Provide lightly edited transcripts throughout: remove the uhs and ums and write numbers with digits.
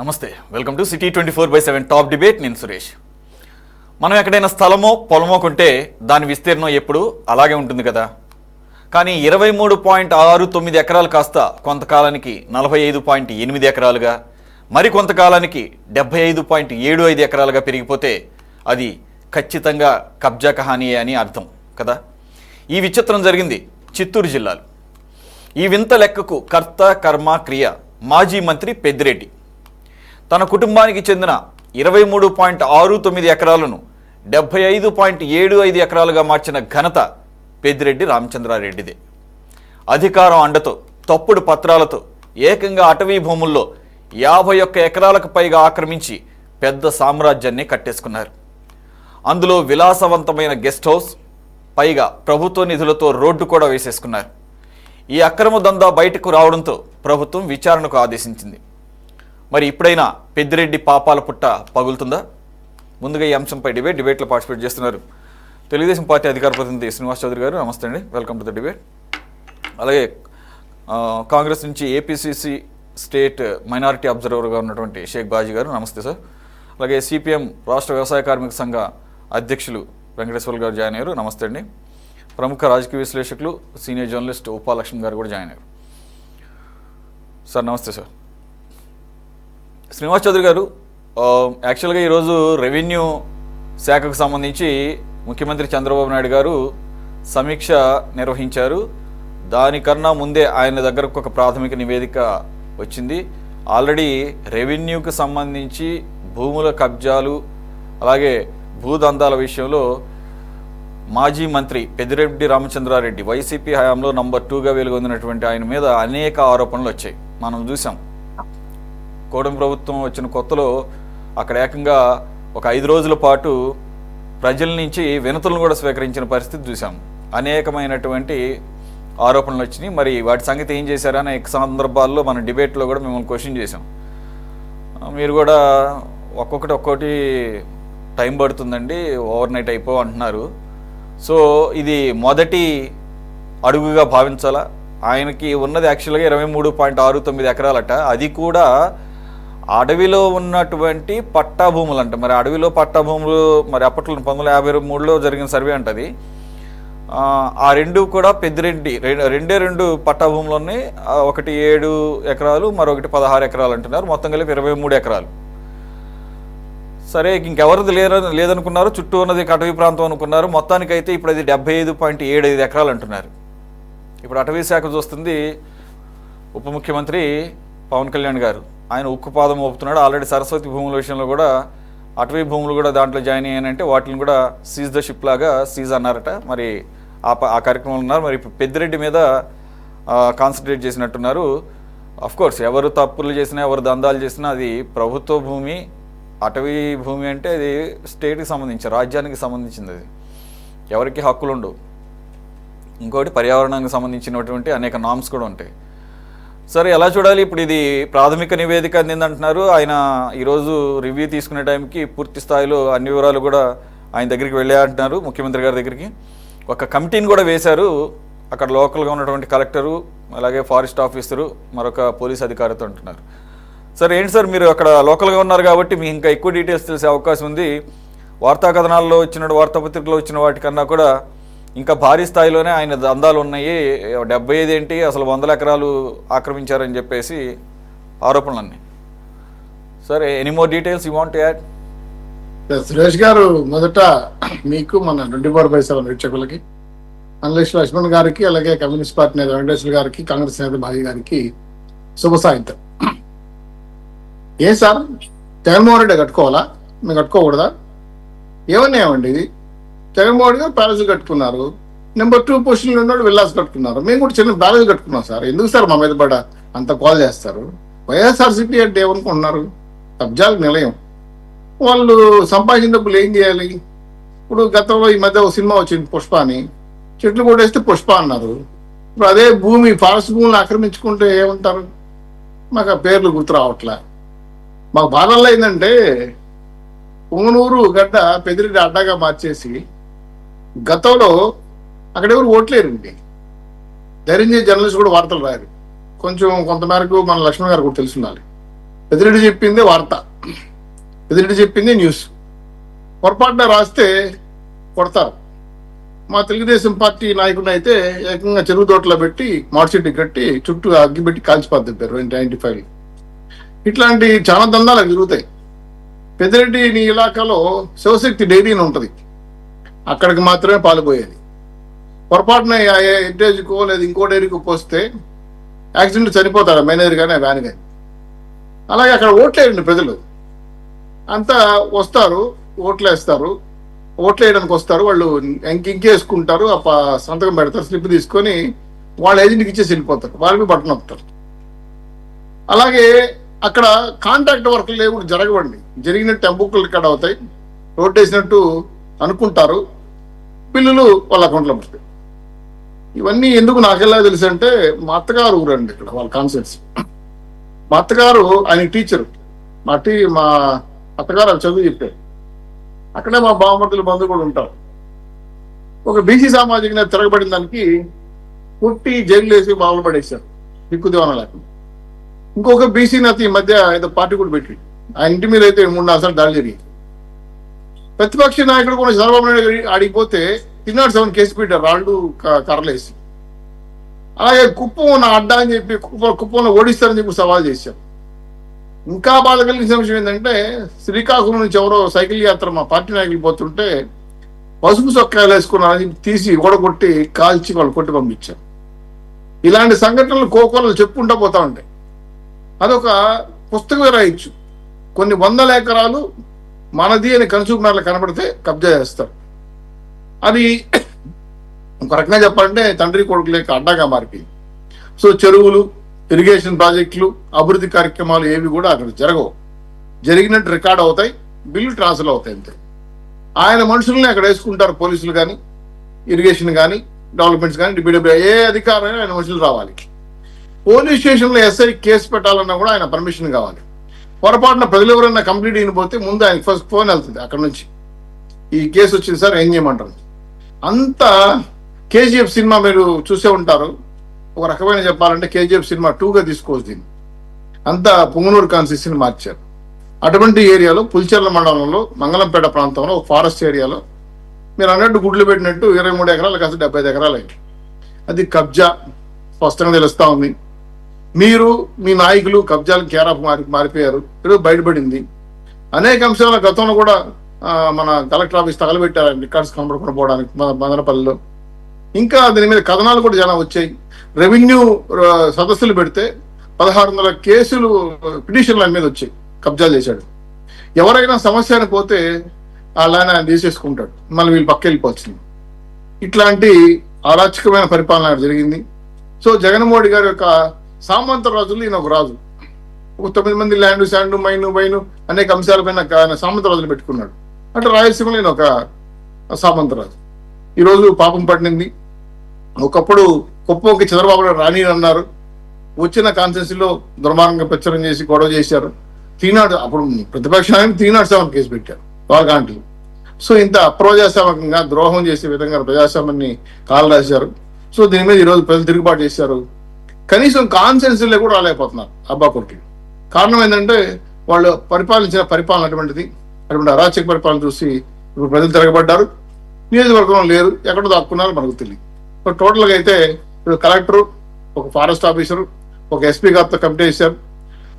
నమస్తే, welcome to city 24/7 top debate. నేను సురేష్. మనం ఎక్కడైనా స్థలమో పొలమో కొంటే దాని విస్తీర్ణం ఎప్పుడు అలాగే ఉంటుంది కదా. కానీ 23.69 ఎకరాలు కాస్త కొంతకాలానికి 45.8 ఎకరాలుగా, మరి కొంతకాలానికి 75.75 ఎకరాలుగా పెరిగిపోతే అది ఖచ్చితంగా కబ్జా కహానీయే అని అర్థం కదా. ఈ విచిత్రం జరిగింది చిత్తూరు జిల్లాలో. ఈ వింత లెక్కకు కర్త కర్మ క్రియ మాజీ మంత్రి పెద్దిరెడ్డి. తన కుటుంబానికి చెందిన 23.69 ఎకరాలను 75.75 ఎకరాలుగా మార్చిన ఘనత పెద్దిరెడ్డి రామచంద్రారెడ్డిదే. అధికారం అండతో తప్పుడు పత్రాలతో ఏకంగా అటవీ భూముల్లో 51 ఎకరాలకు పైగా ఆక్రమించి పెద్ద సామ్రాజ్యాన్ని కట్టేసుకున్నారు. అందులో విలాసవంతమైన గెస్ట్ హౌస్, పైగా ప్రభుత్వ నిధులతో రోడ్డు కూడా వేసేసుకున్నారు. ఈ అక్రమ దందా బయటకు రావడంతో ప్రభుత్వం విచారణకు ఆదేశించింది. మరి ఇప్పుడైనా పెద్దిరెడ్డి పాపాల పుట్ట పగులుతుందా? ముందుగా ఈ అంశంపై డిబేట్లో పార్టిసిపేట్ చేస్తున్నారు తెలుగుదేశం పార్టీ అధికార ప్రతినిధి శ్రీనివాస్ చౌదరి గారు. నమస్తే అండి, వెల్కమ్ టు ద డిబేట్. అలాగే కాంగ్రెస్ నుంచి ఏపీసీసీ స్టేట్ మైనారిటీ అబ్జర్వర్గా ఉన్నటువంటి షేక్ బాజీ గారు. నమస్తే సార్. అలాగే సిపిఎం రాష్ట్ర వ్యవసాయ కార్మిక సంఘ అధ్యక్షులు వెంకటేశ్వర గారు జాయిన్ అయ్యారు. నమస్తే అండి. ప్రముఖ రాజకీయ విశ్లేషకులు సీనియర్ జర్నలిస్ట్ ఉపాలక్ష్మి గారు కూడా జాయిన్ అయ్యారు. సార్ నమస్తే సార్. శ్రీనివాస్ చౌదరి గారు, యాక్చువల్గా ఈరోజు రెవెన్యూ శాఖకు సంబంధించి ముఖ్యమంత్రి చంద్రబాబు నాయుడు గారు సమీక్ష నిర్వహించారు. దానికన్నా ముందే ఆయన దగ్గరకు ఒక ప్రాథమిక నివేదిక వచ్చింది. ఆల్రెడీ రెవెన్యూకి సంబంధించి భూముల కబ్జాలు, అలాగే భూదందాల విషయంలో మాజీ మంత్రి పెద్దిరెడ్డి రామచంద్రారెడ్డి వైసీపీ హయాంలో నంబర్ 2గా వెలుగొందినటువంటి ఆయన మీద అనేక ఆరోపణలు వచ్చాయి. మనం చూసాం. కూటమి ప్రభుత్వం వచ్చిన కొత్తలో అక్కడ ఏకంగా ఒక 5 రోజుల పాటు ప్రజల నుంచి వినతులను కూడా స్వీకరించిన పరిస్థితి చూసాం. అనేకమైనటువంటి ఆరోపణలు వచ్చినాయి. మరి వాటి సంగతి ఏం చేశారని అనేక సందర్భాల్లో మన డిబేట్లో కూడా మిమ్మల్ని క్వశ్చన్ చేశాం. మీరు కూడా ఒక్కొక్కటి టైం పడుతుందండి, ఓవర్ నైట్ అయిపో అంటున్నారు. సో ఇది మొదటి అడుగుగా భావించాలా? ఆయనకి ఉన్నది యాక్చువల్గా 23.69 ఎకరాలట. అది కూడా అడవిలో ఉన్నటువంటి పట్టా భూములు అంట. మరి అడవిలో పట్టా భూములు మరి అప్పట్లో 1953లో జరిగిన సర్వే అంటది. ఆ రెండు కూడా పెద్దిరెడ్డి రెండు పట్టా భూములు ఉన్నాయి. ఒకటి 7 ఎకరాలు, మరొకటి 16 ఎకరాలు అంటున్నారు. మొత్తం కలిపి 23 ఎకరాలు. సరే, ఇంకెవరిది లేదనుకున్నారు, చుట్టూ ఉన్నది అటవీ ప్రాంతం అనుకున్నారు. మొత్తానికైతే ఇప్పుడు అది 75.75 ఎకరాలు అంటున్నారు. ఇప్పుడు అటవీ శాఖ చూస్తుంది ఉప ముఖ్యమంత్రి పవన్ కళ్యాణ్ గారు. ఆయన ఉక్కు పాదం మోపుతున్నాడు. ఆల్రెడీ సరస్వతి భూముల విషయంలో కూడా అటవీ భూములు కూడా దాంట్లో జాయిన్ అయ్యానంటే వాటిని కూడా సీజ్ ద షిప్ లాగా సీజ్ అన్నారట. మరి ఆ కార్యక్రమంలో ఉన్నారు. మరి పెద్దిరెడ్డి మీద కాన్సన్ట్రేట్ చేసినట్టున్నారు. అఫ్కోర్స్ ఎవరు తప్పులు చేసినా, ఎవరు దందాలు చేసినా అది ప్రభుత్వ భూమి. అటవీ భూమి అంటే అది స్టేట్కి సంబంధించి, రాజ్యానికి సంబంధించింది. అది ఎవరికి హక్కులు ఉండవు. ఇంకోటి పర్యావరణానికి సంబంధించినటువంటి అనేక నామ్స్ కూడా ఉంటాయి. సరే, ఎలా చూడాలి? ఇప్పుడు ఇది ప్రాథమిక నివేదిక అందిందంటున్నారు. ఆయన ఈరోజు రివ్యూ తీసుకునే టైంకి పూర్తి స్థాయిలో అన్ని వివరాలు కూడా ఆయన దగ్గరికి వెళ్ళాయంటున్నారు, ముఖ్యమంత్రి గారి దగ్గరికి. ఒక కమిటీని కూడా వేశారు. అక్కడ లోకల్గా ఉన్నటువంటి కలెక్టరు, అలాగే ఫారెస్ట్ ఆఫీసరు, మరొక పోలీస్ అధికారితో అంటున్నారు. సరే, ఏంటి సార్, మీరు అక్కడ లోకల్గా ఉన్నారు కాబట్టి మీకు ఇంకా ఎక్కువ డీటెయిల్స్ తెలిసే అవకాశం ఉంది. వార్తా కథనాల్లో వచ్చిన, వార్తాపత్రికలో వచ్చిన వాటికన్నా కూడా ఇంకా భారీ స్థాయిలోనే ఆయన దందాలు ఉన్నాయి. 75 ఏంటి, అసలు 100 ఎకరాలు ఆక్రమించారని చెప్పేసి ఆరోపణలన్నీ. సరే, any more details you want to add? Suresh గారు, మొదట మీకు మన 24/7 వీక్షకులకి, అనలిస్ట్ లక్ష్మణ్ గారికి, అలాగే కమ్యూనిస్ట్ పార్టీ నేత వెంకటేశ్వర గారికి, కాంగ్రెస్ నేత భాజీ గారికి శుభ సాయంత్రం. ఏ సార్, జగన్మోహన్ రెడ్డి కట్టుకోవాలా, మేము కట్టుకోకూడదా? ఏమన్నామండి ఇది? జగన్మోహన్ గారు ప్యాలెస్ కట్టుకున్నారు, నెంబర్ 2 పొజిషన్లో ఉన్నాడు విల్లాస్ కట్టుకున్నారు. మేము కూడా చిన్న ప్యాలెస్ కట్టుకున్నాం సార్. ఎందుకు సార్ మా మీద పడ అంత కాల్ చేస్తారు? వైఎస్ఆర్సీపీ అంటే ఏమనుకుంటున్నారు? కబ్జాలకు నిలయం. వాళ్ళు సంపాదించిన డబ్బులు ఏం చేయాలి? ఇప్పుడు గతంలో ఈ మధ్య ఒక సినిమా వచ్చింది పుష్ప అని. చెట్లు కొట్టేస్తే పుష్ప అన్నారు. ఇప్పుడు అదే భూమి, ఫారెస్ట్ భూములు ఆక్రమించుకుంటే ఏమంటారు? మాకు ఆ పేర్లు గుర్తు రావట్లే. మాకు బాధల్లో ఏంటంటే పొంగనూరు గడ్డ పెద్దిరెడ్డి అడ్డాగా మార్చేసి గతంలో అక్కడ ఎవరు ఓట్లేరండి. ధైర్యం చేసి జర్నలిస్ట్ కూడా వార్తలు రాయారు. కొంచెం కొంతమేరకు మన లక్ష్మణ్ గారు కూడా తెలుసుండాలి. పెద్దిరెడ్డి చెప్పింది వార్త, పెద్దిరెడ్డి చెప్పింది న్యూస్. పొరపాటున రాస్తే కొడతారు. మా తెలుగుదేశం పార్టీ నాయకుడిని అయితే ఏకంగా చెరువు తోటలో పెట్టి మార్చెట్టి కట్టి చుట్టూ అగ్గి పెట్టి కాల్చిపోతారు 95. ఇట్లాంటి చాలా దందాలు జరుగుతాయి. పెద్దిరెడ్డి నీ ఇలాకాలో శివశక్తి డైరీ అని ఉంటుంది, అక్కడికి మాత్రమే పాల్పోయేది. పొరపాటున హెరిటేజ్కో లేదా ఇంకో డైరీకో పోస్తే యాక్సిడెంట్ చనిపోతాడు మేనేజర్ కానీ వ్యాన్ కానీ. అలాగే అక్కడ ఓట్లేయండి ప్రజలు అంతా వస్తారు, ఓట్లేస్తారు, ఓట్లు వేయడానికి వస్తారు. వాళ్ళు ఇంకేసుకుంటారు, సంతకం పెడతారు, స్లిప్ తీసుకొని వాళ్ళ ఏజెంట్కి ఇచ్చేసి వెళ్ళిపోతారు, వాళ్ళకి బట్టన్ నొక్కుతారు. అలాగే అక్కడ కాంట్రాక్ట్ వర్క్లు లేవు, జరగవండి. జరిగినట్టు ఎంబుక్కులు ఇక్కడ అవుతాయి, రోడ్డు వేసినట్టు అనుకుంటారు, బిల్లులు వాళ్ళ అకౌంట్లో పడతాయి. ఇవన్నీ ఎందుకు నాకెలా తెలుసు అంటే, మా అత్తగారు ఊరండి ఇక్కడ వాళ్ళ కాన్సెప్ట్స్. మా అత్తగారు ఆయన టీచరు, మా అత్తగారు అది చదువు చెప్పారు. అక్కడే మా బావమర్దుల బంధువు కూడా ఉంటారు. ఒక బీసీ సామాజిక నేత తిరగబడిన దానికి పుట్టి జైలు వేసి బావులు పడేశారు దిక్కుదేవన లేకుండా. ఇంకొక బీసీ నేత ఈ మధ్య ఏదో పార్టీ కూడా పెట్టి ఆయన ఇంటి మీద అయితే 3-4 సార్లు దాడి జరిగింది. ప్రతిపక్ష నాయకుడు కూడా చంద్రబాబు నాయుడు ఆడిపోతే 307 కేసు పెట్టారు, రాళ్ళు కర్రలేసి. అలాగే కుప్పం ఉన్న అడ్డా అని చెప్పి కుప్పంలో ఓడిస్తారని చెప్పి సవాల్ చేశారు. ఇంకా బాధ కలిగిన విషయం ఏంటంటే, శ్రీకాకుళం నుంచి ఎవరో సైకిల్ యాత్ర మా పార్టీ నాయకులు పోతుంటే పసుపు చొక్కాయలు వేసుకున్నారని తీసి ఓడగొట్టి కాల్చి వాళ్ళు కొట్టి పంపించారు. ఇలాంటి సంఘటనలు కోకోలు చెప్పుకుంటూ పోతా ఉంటాయి. అదొక పుస్తకమే రాయొచ్చు. కొన్ని 100 ఎకరాలు మనది అని కనుచూపునార్లు కనబడితే కబ్జా చేస్తారు. అది ఒక రకంగా చెప్పాలంటే తండ్రి కొడుకు లేక అడ్డాగా మారిపోయింది. సో చెరువులు, ఇరిగేషన్ ప్రాజెక్టులు, అభివృద్ధి కార్యక్రమాలు ఏవి కూడా అక్కడ జరగవు. జరిగినట్టు రికార్డ్ అవుతాయి, బిల్లు ట్రాన్స్ఫర్ అవుతాయి అంతే. ఆయన మనుషుల్ని అక్కడ వేసుకుంటారు, పోలీసులు కానీ, ఇరిగేషన్ కానీ, డెవలప్మెంట్స్ కానీ, డిబిడబ్ల్యూ ఏ అధికారైనా ఆయన మనుషులు రావాలి. పోలీస్ స్టేషన్లో ఎస్ఐ కేసు పెట్టాలన్నా కూడా ఆయన పర్మిషన్ కావాలి. పొరపాటున ప్రజలు ఎవరైనా కంప్లీట్ అయిపోతే ముందు ఆయన ఫస్ట్ ఫోన్ వెళ్తుంది అక్కడ నుంచి, ఈ కేసు వచ్చింది సార్ ఏం చేయమంటారు. అంత కేజీఎఫ్ సినిమా మీరు చూసే ఉంటారు. ఒక రకమైన చెప్పాలంటే కేజీఎఫ్ సినిమా 2గా తీసుకోవచ్చు దీన్ని. అంతా పుంగనూరు కాన్స్టిట్యూన్సీని మార్చారు. అటువంటి ఏరియాలో పుల్చెర్ల మండలంలో మంగళంపేట ప్రాంతంలో ఒక ఫారెస్ట్ ఏరియాలో మీరు అన్నట్టు గుడ్లు పెట్టినట్టు 23 ఎకరాలు కాస్త 75 ఎకరాలు అయింది. అది కబ్జా స్పష్టంగా తెలుస్తా ఉంది. మీరు మీ నాయకులు కబ్జాలకు కేరాఫ్ మారిపోయారు. ఈరోజు బయటపడింది. అనేక అంశాల గతంలో కూడా మన కలెక్టర్ ఆఫీస్ తగలబెట్టారు రికార్డ్స్ కనబడకుండా పోవడానికి మదనపల్లిలో. ఇంకా దీని మీద కథనాలు కూడా చాలా వచ్చాయి. రెవెన్యూ సదస్సులు పెడితే 1600 కేసులు పిటిషన్ల మీద వచ్చాయి. కబ్జాలు చేశాడు. ఎవరైనా సమస్య అని పోతే అలానే తీసేసుకుంటాడు, మళ్ళీ వీళ్ళు పక్క వెళ్ళిపోవచ్చు. ఇట్లాంటి అరాచకమైన పరిపాలన జరిగింది. సో జగన్మోహన్ గారి యొక్క సామంత రాజులు ఈయన ఒక రాజు. ఒక 9 మంది ల్యాండ్, శాండ్, మైను అనేక అంశాలపైన సామంత రాజులు పెట్టుకున్నాడు. అంటే రాయలసీమలో ఈయన ఒక సామంత రాజు. ఈరోజు పాపం పడినది. ఒకప్పుడు కుప్పంకి చంద్రబాబు నాయుడు రాణి అన్నారు. వచ్చిన కాన్స్టిట్యూన్సీలో దుర్మార్గంగా ప్రచారం చేసి గొడవ చేశారు. 307 అప్పుడు ప్రతిపక్షానికి 307 కేసు పెట్టారు వాగాంట్లు. సో ఇంత అప్రజాస్వామికంగా ద్రోహం చేసే విధంగా ప్రజాస్వామ్యాన్ని కాలు రాశారు. సో దీని మీద ఈరోజు ప్రజలు తిరుగుబాటు చేశారు. కనీసం కాన్స్టిట్యూన్సీలో కూడా రాలేకపోతున్నారు అబ్బాకొట్టి. కారణం ఏంటంటే వాళ్ళు పరిపాలించిన పరిపాలన అటువంటిది. అటువంటి అరాచక పరిపాలన చూసి ఇప్పుడు ప్రజలు తిరగబడ్డారు. నియోజకవర్గంలో లేరు, ఎక్కడో దాక్కున్నారో మనకు తెలియదు. టోటల్గా అయితే ఇప్పుడు కలెక్టరు, ఒక ఫారెస్ట్ ఆఫీసరు, ఒక ఎస్పీ గారితో కమిటీ చేశారు.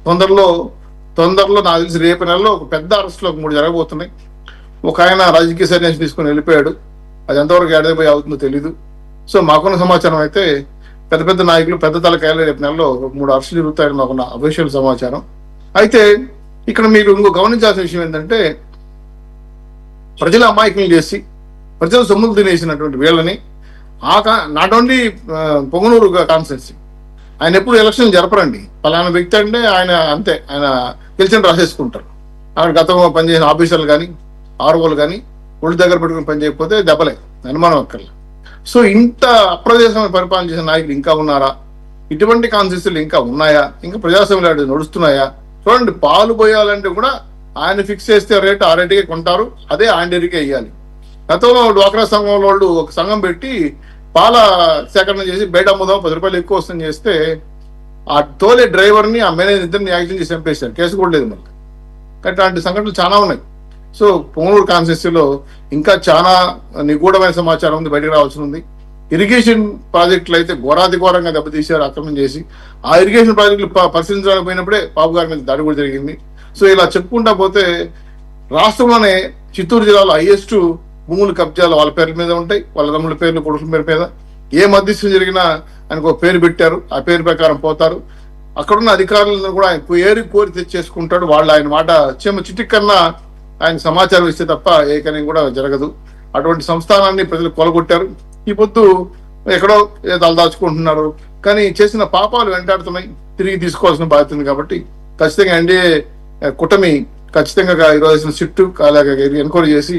తొందరలో నాకు తెలిసి రేపు నెలలో ఒక పెద్ద అరెస్టులో 3 జరగబోతున్నాయి. ఒక ఆయన రాజకీయ సన్యాసం తీసుకుని వెళ్ళిపోయాడు. అది ఎంతవరకు ఎడదపోయి అవుతుందో తెలీదు. సో మాకున్న సమాచారం అయితే పెద్ద పెద్ద నాయకులు, పెద్ద తలకాయలు రేపు నెలలో 3 అరెస్టులు జరుగుతాయని మాకున్న అఫీషియల్ సమాచారం. అయితే ఇక్కడ మీరు ఇంకో గమనించాల్సిన విషయం ఏంటంటే, ప్రజల అమాయకులు చేసి ప్రజల సొమ్ములు తినేసినటువంటి వీళ్ళని నాట్ ఓన్లీ పొంగనూరు కాన్స్టిట్యున్సీ, ఆయన ఎప్పుడు ఎలక్షన్ జరపరండి. పలానా వ్యక్తి అంటే ఆయన అంతే, ఆయన గెలిచిన రాసేసుకుంటారు. అక్కడ గతంలో పనిచేసిన ఆఫీసర్లు కానీ, ఆర్ఓలు కానీ ఒళ్ళు దగ్గర పెట్టుకుని పనిచేయకపోతే దెబ్బలే, అనుమానం అక్కర్లే. సో ఇంత అప్రజాస్వామ్య పరిపాలన చేసిన నాయకులు ఇంకా ఉన్నారా? ఇటువంటి కాన్స్టిట్యూన్సీలు ఇంకా ఉన్నాయా? ఇంకా ప్రజాస్వామ్యాలు నడుస్తున్నాయా? చూడండి, పాలు పోయాలంటే కూడా ఆయన ఫిక్స్ చేస్తే రేటు ఆ రేటుకే కొంటారు, అదే ఆయన డైరీకే ఇవ్వాలి. గతంలో డ్వాక్రా సంఘం వాళ్ళు ఒక సంఘం పెట్టి పాల సేకరణ చేసి బయట అమ్ముదాం 10 రూపాయలు ఎక్కువ వస్తుంది చేస్తే ఆ తోలే డ్రైవర్ని ఆ మేనేజర్ ఇద్దరిని యాక్సిడెంట్ చేసి చంపేశారు. కేసు కూడా లేదు మనకి. అట్లాంటి సంఘటనలు చాలా ఉన్నాయి. సో పొంగనూరు కాన్స్టిట్యూన్సీలో ఇంకా చాలా నిగూఢమైన సమాచారం ఉంది, బయటకు రావాల్సి ఉంది. ఇరిగేషన్ ప్రాజెక్టులు అయితే ఘోరాతి ఘోరంగా దెబ్బతీశారు, ఆక్రమణ చేసి. ఆ ఇరిగేషన్ ప్రాజెక్టులు పరిశీలించడానికి పోయినప్పుడే బాబు గారి మీద దాడి కూడా జరిగింది. సో ఇలా చెప్పుకుంటా పోతే రాష్ట్రంలోనే చిత్తూరు జిల్లాలో హైయెస్ట్ భూములు కబ్జాలు వాళ్ళ పేర్ల మీద ఉంటాయి, వాళ్ళ తమ్ముళ్ళ పేర్లు, కొడుకుల పేరు మీద. ఏ మధ్యస్థం జరిగినా ఆయనకు ఒక పేరు పెట్టారు, ఆ పేరు ప్రకారం పోతారు. అక్కడున్న అధికారులను కూడా ఆయన కోరి తెచ్చేసుకుంటాడు. వాళ్ళు ఆయన మాట చిటిక్ కన్నా ఆయన సమాచారం ఇస్తే తప్ప ఏ కార్యం కూడా జరగదు. అటువంటి సంస్థానాన్ని ప్రజలు కొలగొట్టారు. ఈ పొద్దు ఎక్కడో తలదాచుకుంటున్నారు, కానీ చేసిన పాపాలు వెంటాడుతున్నాయి. తిరిగి తీసుకోవాల్సిన బాధ్యత ఉంది. కాబట్టి ఖచ్చితంగా ఎన్డీఏ కూటమి ఖచ్చితంగా ఈరోజు సిట్టు ఎన్క్వైరీ చేసి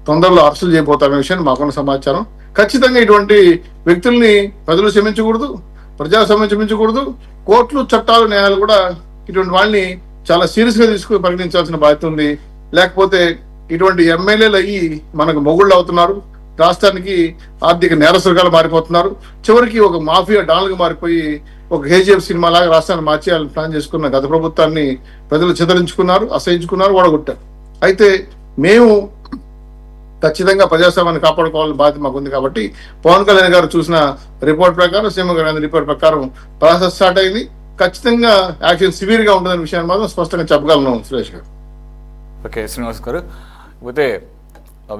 తొందరలో అరెస్టులు చేయబోతారనే విషయాన్ని మాకున్న సమాచారం. ఖచ్చితంగా ఇటువంటి వ్యక్తుల్ని ప్రజలు క్షమించకూడదు, ప్రజాస్వామ్యం క్షమించకూడదు. కోర్టులు, చట్టాలు, న్యాయాలు కూడా ఇటువంటి వాళ్ళని చాలా సీరియస్ గా తీసుకుని పరిగణించాల్సిన బాధ్యత ఉంది. లేకపోతే ఇటువంటి ఎమ్మెల్యేలు అయ్యి మనకు మొగుళ్ళు అవుతున్నారు, రాష్ట్రానికి ఆర్థిక నేరస్తులుగా మారిపోతున్నారు. చివరికి ఒక మాఫియా డాన్లుగా మారిపోయి ఒక కేజీఎఫ్ సినిమా లాగా రాష్ట్రాన్ని మార్చేయాలని ప్లాన్ చేసుకున్న గత ప్రభుత్వాన్ని ప్రజలు చితరించుకున్నారు, అసహించుకున్నారు, ఓడగొట్టారు. అయితే మేము ఖచ్చితంగా ప్రజాస్వామ్యాన్ని కాపాడుకోవాలని బాధ్యత మాకు ఉంది. కాబట్టి పవన్ కళ్యాణ్ గారు చూసిన రిపోర్ట్ ప్రకారం, సీఎం గారి రిపోర్ట్ ప్రకారం ప్రాసెస్ స్టార్ట్ అయింది. ఖచ్చితంగా యాక్షన్ సివియర్ గా ఉంటుందనే విషయాన్ని మాత్రం స్పష్టంగా చెప్పగలను సురేష్ గారు. ఓకే శ్రీనివాస్ గారు. పోతే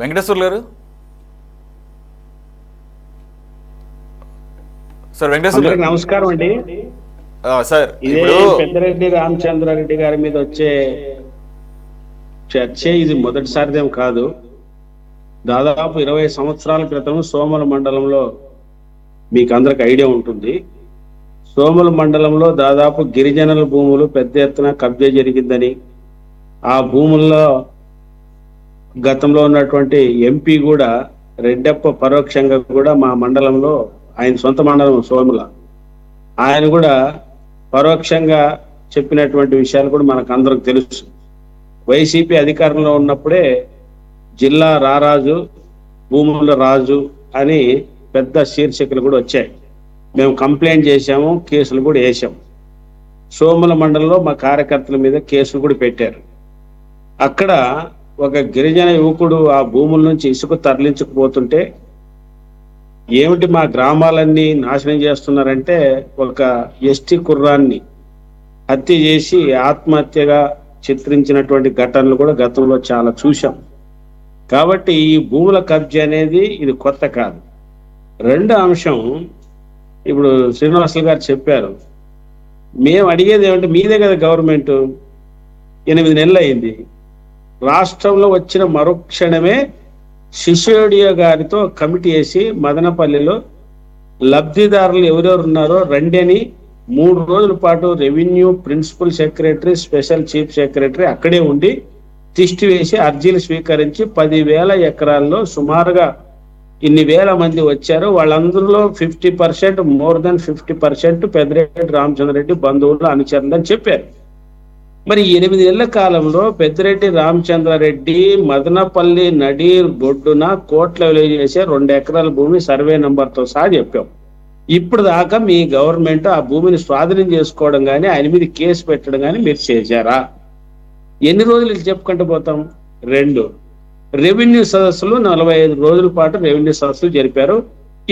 వెంకటేశ్వర్ గారు. సార్ వెంకటేశ్వర గారు నమస్కారం అండి. సార్ ఇదే పెద్దిరెడ్డి రామచంద్రారెడ్డి గారి మీద వచ్చే చర్చ ఇది మొదటిసారిదేం కాదు. దాదాపు 20 సంవత్సరాల క్రితం సోమల మండలంలో మీకు అందరికి ఐడియా ఉంటుంది. సోమల మండలంలో దాదాపు గిరిజనుల భూములు పెద్ద ఎత్తున కబ్జా జరిగిందని, ఆ భూముల్లో గతంలో ఉన్నటువంటి ఎంపీ కూడా రెడ్డప్ప పరోక్షంగా కూడా మా మండలంలో, ఆయన సొంత మండలం సోమల, ఆయన కూడా పరోక్షంగా చెప్పినటువంటి విషయాలు కూడా మనకు అందరికి తెలుసు. వైసీపీ అధికారంలో ఉన్నప్పుడే జిల్లా రారాజు, భూముల రాజు అని పెద్ద శీర్షికలు కూడా వచ్చాయి. మేము కంప్లైంట్ చేశాము, కేసులు కూడా వేసాము. సోమల మండలంలో మా కార్యకర్తల మీద కేసులు కూడా పెట్టారు. అక్కడ ఒక గిరిజన యువకుడు ఆ భూముల నుంచి ఇసుక తరలించకపోతుంటే, ఏమిటి మా గ్రామాలన్నీ నాశనం చేస్తున్నారంటే, ఒక ఎస్టీ కుర్రాన్ని హత్య చేసి ఆత్మహత్యగా చిత్రించినటువంటి ఘటనలు కూడా గతంలో చాలా చూశాం. కాబట్టి ఈ భూముల కబ్జా అనేది ఇది కొత్త కాదు. రెండో అంశం, ఇప్పుడు శ్రీనివాసులు గారు చెప్పారు, మేము అడిగేది ఏమంటే, మీదే కదా గవర్నమెంట్, 8 నెలలు అయింది. రాష్ట్రంలో వచ్చిన మరుక్షణమే సిసోడియా గారితో కమిటీ వేసి మదనపల్లిలో లబ్ధిదారులు ఎవరెవరు ఉన్నారో రండని 3 రోజుల పాటు revenue principal secretary, special chief secretary అక్కడే ఉండి తిష్టి వేసి అర్జీలు స్వీకరించి 10,000 ఎకరాల్లో సుమారుగా ఇన్ని వేల మంది వచ్చారు. వాళ్ళందరిలో 50%, మోర్ దెన్ 50% పెద్దిరెడ్డి రామచంద్రారెడ్డి బంధువులు, అనుచరులు అని చెప్పారు. మరి 8 నెలల కాలంలో పెద్దిరెడ్డి రామచంద్రారెడ్డి మదనపల్లి నడీర్ బొడ్డున కోట్ల విలువ చేసే 2 ఎకరాల భూమి సర్వే నంబర్తో సహా చెప్పాం. ఇప్పుడు దాకా మీ గవర్నమెంట్ ఆ భూమిని స్వాధీనం చేసుకోవడం కానీ, ఆయన మీద కేసు పెట్టడం కానీ మీరు చేశారా? ఎన్ని రోజులు చెప్పుకుంటూ పోతాం? 2 రెవెన్యూ సదస్సులు 45 రోజుల పాటు రెవెన్యూ సదస్సులు జరిపారు.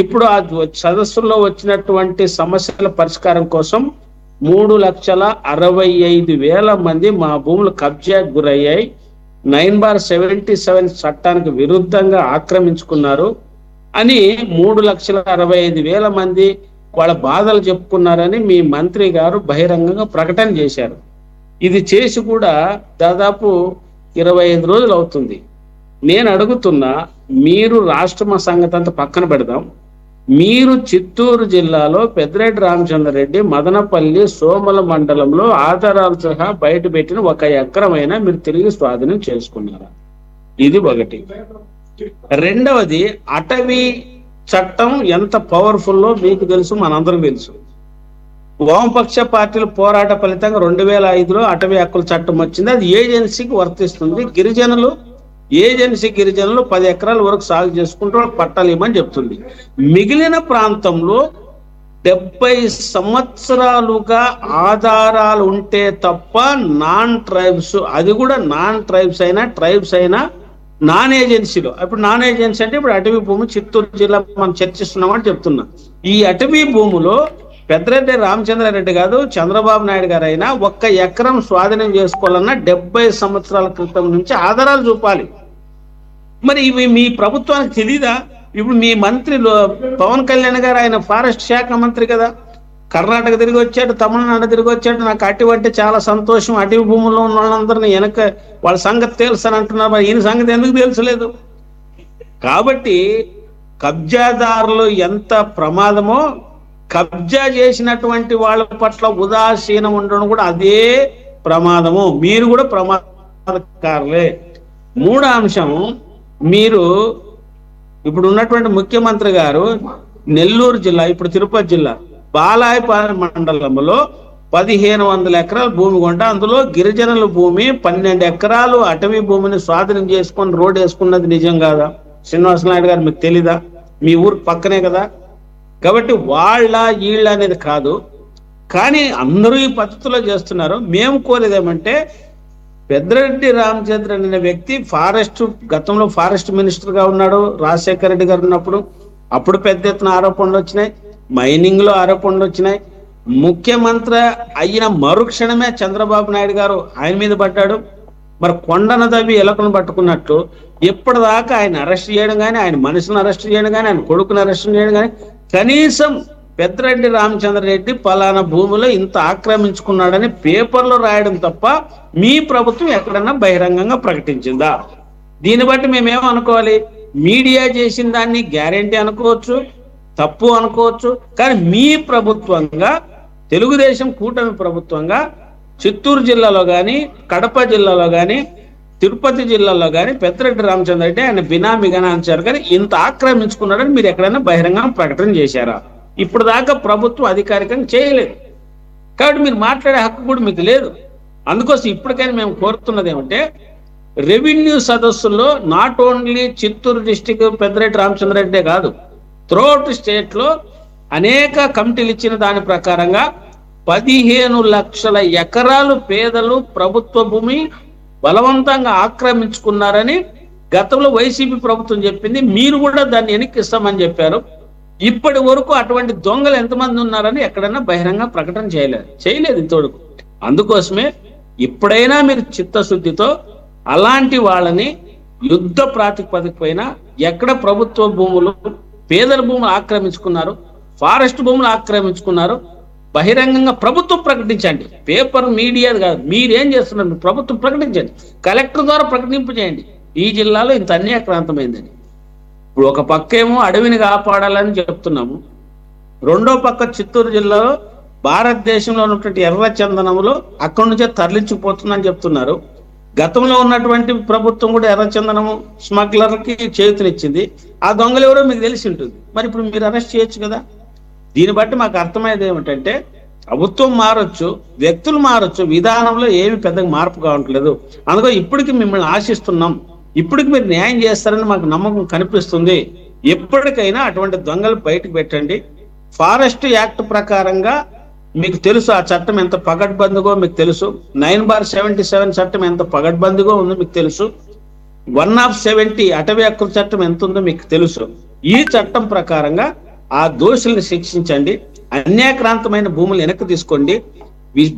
ఇప్పుడు ఆ సదస్సుల్లో వచ్చినటువంటి సమస్యల పరిష్కారం కోసం 3,65,000 మంది మా భూములు కబ్జాకు గురయ్యాయి, 9/77 చట్టానికి విరుద్ధంగా ఆక్రమించుకున్నారు అని 3,65,000 మంది వాళ్ళ బాధలు చెప్పుకున్నారని మీ మంత్రి గారు బహిరంగంగా ప్రకటన చేశారు. ఇది చేసి కూడా దాదాపు 25 రోజులు అవుతుంది. నేను అడుగుతున్నా, మీరు రాష్ట్ర సంగతి అంతా పక్కన పెడదాం, మీరు చిత్తూరు జిల్లాలో పెద్దిరెడ్డి రామచంద్రారెడ్డి మదనపల్లి సోమల మండలంలో ఆధారాలు సహా బయట పెట్టిన 1 ఎకరమైనా మీరు తిరిగి స్వాధీనం చేసుకున్నారా? ఇది ఒకటి. రెండవది, అటవీ చట్టం ఎంత పవర్ఫుల్లో మీకు తెలుసు, మనందరం తెలుసు. వామపక్ష పార్టీల పోరాట ఫలితంగా 2005లో అటవీ హక్కుల చట్టం వచ్చింది. అది ఏజెన్సీకి వర్తిస్తుంది. గిరిజనులు 10 ఎకరాల వరకు సాగు చేసుకుంటూ పట్టాలు ఇవ్వమని చెప్తుంది. మిగిలిన ప్రాంతంలో 70 సంవత్సరాలుగా ఆధారాలు ఉంటే తప్ప నాన్ ట్రైబ్స్, అది కూడా నాన్ ట్రైబ్స్ అయినా ట్రైబ్స్ అయినా నాన్ ఏజెన్సీలో, ఇప్పుడు నాన్ ఏజెన్సీ అంటే ఇప్పుడు అటవీ భూమి చిత్తూరు జిల్లా మనం చర్చిస్తున్నామని చెప్తున్నా. ఈ అటవీ భూములో పెద్దిరెడ్డి రామచంద్రారెడ్డి కాదు, చంద్రబాబు నాయుడు గారు అయినా 1 ఎకరం స్వాధీనం చేసుకోవాలన్నా 70 సంవత్సరాల క్రితం నుంచి ఆధారాలు చూపాలి. మరి ఇవి మీ ప్రభుత్వానికి తెలీదా? ఇప్పుడు మీ మంత్రి పవన్ కళ్యాణ్ గారు, ఆయన ఫారెస్ట్ శాఖ మంత్రి కదా, కర్ణాటక తిరిగి వచ్చాడు, తమిళనాడు తిరిగి వచ్చాడు. నాకు అటవీ అంటే చాలా సంతోషం, అటవీ భూముల్లో ఉన్న వాళ్ళందరినీ వెనక వాళ్ళ సంగతి తెలుసు అని అంటున్నారు. మరి ఈయన సంగతి ఎందుకు తెలుసలేదు? కాబట్టి కబ్జాదారులు ఎంత ప్రమాదమో, కబ్జా చేసినటువంటి వాళ్ళ పట్ల ఉదాసీనం ఉండడం కూడా అదే ప్రమాదము. మీరు కూడా ప్రమాదకారులే. 3వ అంశం, మీరు ఇప్పుడు ఉన్నటువంటి ముఖ్యమంత్రి గారు నెల్లూరు జిల్లా, ఇప్పుడు తిరుపతి జిల్లా బాలాయపాలెం మండలంలో 1500 ఎకరాల భూమి కొంట, అందులో గిరిజనుల భూమి 12 ఎకరాలు అటవీ భూమిని స్వాధీనం చేసుకొని రోడ్డు వేసుకున్నది నిజం కాదా? శ్రీనివాస నాయుడు గారు, మీకు తెలీదా? మీ ఊరు పక్కనే కదా. కాబట్టి వీళ్ళ అనేది కాదు, కానీ అందరూ ఈ పద్ధతిలో చేస్తున్నారు. మేము కోరేది ఏమంటే, పెద్దిరెడ్డి రామచంద్రన్ అనే వ్యక్తి గతంలో ఫారెస్ట్ మినిస్టర్ గా ఉన్నాడు రాజశేఖర రెడ్డి గారు ఉన్నప్పుడు. అప్పుడు పెద్ద ఎత్తున ఆరోపణలు వచ్చినాయి, మైనింగ్ లో ఆరోపణలు వచ్చినాయి. ముఖ్యమంత్రి అయిన మరుక్షణమే చంద్రబాబు నాయుడు గారు ఆయన మీద పడ్డాడు. మరి కొండను తవ్వి ఎలకను పట్టుకున్నట్టు ఇప్పటిదాకా ఆయన అరెస్ట్ చేయడం కానీ, ఆయన మనుషులను అరెస్ట్ చేయడం కానీ, ఆయన కొడుకును అరెస్ట్ చేయడం కానీ, కనీసం పెద్దిరెడ్డి రామచంద్రరెడ్డి పలానా భూమిలో ఇంత ఆక్రమించుకున్నాడని పేపర్లో రాయడం తప్ప మీ ప్రభుత్వం ఎక్కడన్నా బహిరంగంగా ప్రకటించిందా? దీన్ని బట్టి మేమేమనుకోవాలి? మీడియా చేసిన దాన్ని గ్యారెంటీ అనుకోవచ్చు, తప్పు అనుకోవచ్చు, కానీ మీ ప్రభుత్వంగా, తెలుగుదేశం కూటమి ప్రభుత్వంగా చిత్తూరు జిల్లాలో కానీ, కడప జిల్లాలో కానీ, తిరుపతి జిల్లాలో కానీ పెద్దిరెడ్డి రామచంద్రరెడ్డి ఆయన బినామీగానే అంచారు, కానీ ఇంత ఆక్రమించుకున్నాడని మీరు ఎక్కడైనా బహిరంగంగా ప్రకటన చేశారా? ఇప్పుడు దాకా ప్రభుత్వం అధికారికంగా చేయలేదు. కాబట్టి మీరు మాట్లాడే హక్కు కూడా మీకు లేదు. అందుకోసం ఇప్పటికైనా మేము కోరుతున్నది ఏమంటే, రెవెన్యూ సదస్సుల్లో not only Chittoor district Peddireddy రామచంద్రరెడ్డే కాదు, త్రూఅవుట్ స్టేట్ లో అనేక కమిటీలు ఇచ్చిన దాని ప్రకారంగా 15 లక్షల ఎకరాలు పేదలు ప్రభుత్వ భూమి బలవంతంగా ఆక్రమించుకున్నారని గతంలో వైసీపీ ప్రభుత్వం చెప్పింది. మీరు కూడా దాన్ని వెనక్కిస్తామని చెప్పారు. ఇప్పటి వరకు అటువంటి దొంగలు ఎంతమంది ఉన్నారని ఎక్కడన్నా బహిరంగ ప్రకటన చేయలేదు ఇంతవరకు. అందుకోసమే ఇప్పుడైనా మీరు చిత్తశుద్ధితో అలాంటి వాళ్ళని యుద్ధ ప్రాతిపదిక పైన ఎక్కడ ప్రభుత్వ భూములు, పేదల భూములు ఆక్రమించుకున్నారు, ఫారెస్ట్ భూములు ఆక్రమించుకున్నారు, బహిరంగంగా ప్రభుత్వం ప్రకటించండి. పేపర్ మీడియా కాదు, మీరేం చేస్తున్నారు? ప్రభుత్వం ప్రకటించండి, కలెక్టర్ ద్వారా ప్రకటింపు చేయండి, ఈ జిల్లాలో ఇంత అన్యాక్రాంతమైందని. ఇప్పుడు ఒక పక్క ఏమో అడవిని కాపాడాలని చెప్తున్నాము, రెండో పక్క చిత్తూరు జిల్లాలో భారతదేశంలో ఉన్నటువంటి ఎర్ర చందనములో అక్కడి నుంచే తరలించిపోతుందని చెప్తున్నారు. గతంలో ఉన్నటువంటి ప్రభుత్వం కూడా ఎర్ర చందనము స్మగ్లర్కి చేతునిచ్చింది. ఆ దొంగలు ఎవరో మీకు తెలిసి ఉంటుంది. మరి ఇప్పుడు మీరు అరెస్ట్ చేయొచ్చు కదా. దీన్ని బట్టి మాకు అర్థమయ్యేది ఏమిటంటే, ప్రభుత్వం మారొచ్చు, వ్యక్తులు మారొచ్చు, విధానంలో ఏమి పెద్దగా మార్పు కావట్లేదు. అందుకో ఇప్పటికి మిమ్మల్ని ఆశిస్తున్నాం, ఇప్పటికి మీరు న్యాయం చేస్తారని మాకు నమ్మకం కనిపిస్తుంది. ఎప్పటికైనా అటువంటి దొంగలు బయటకు పెట్టండి. ఫారెస్ట్ యాక్ట్ ప్రకారంగా మీకు తెలుసు ఆ చట్టం ఎంత పగడ్బందీగో మీకు తెలుసు. 9/77 చట్టం ఎంత పగడ్బందీగో ఉందో మీకు తెలుసు. 1/70 అటవీ హక్కుల చట్టం ఎంత ఉందో మీకు తెలుసు. ఈ చట్టం ప్రకారంగా ఆ దోషుల్ని శిక్షించండి, అన్యాక్రాంతమైన భూములు వెనక్కి తీసుకోండి.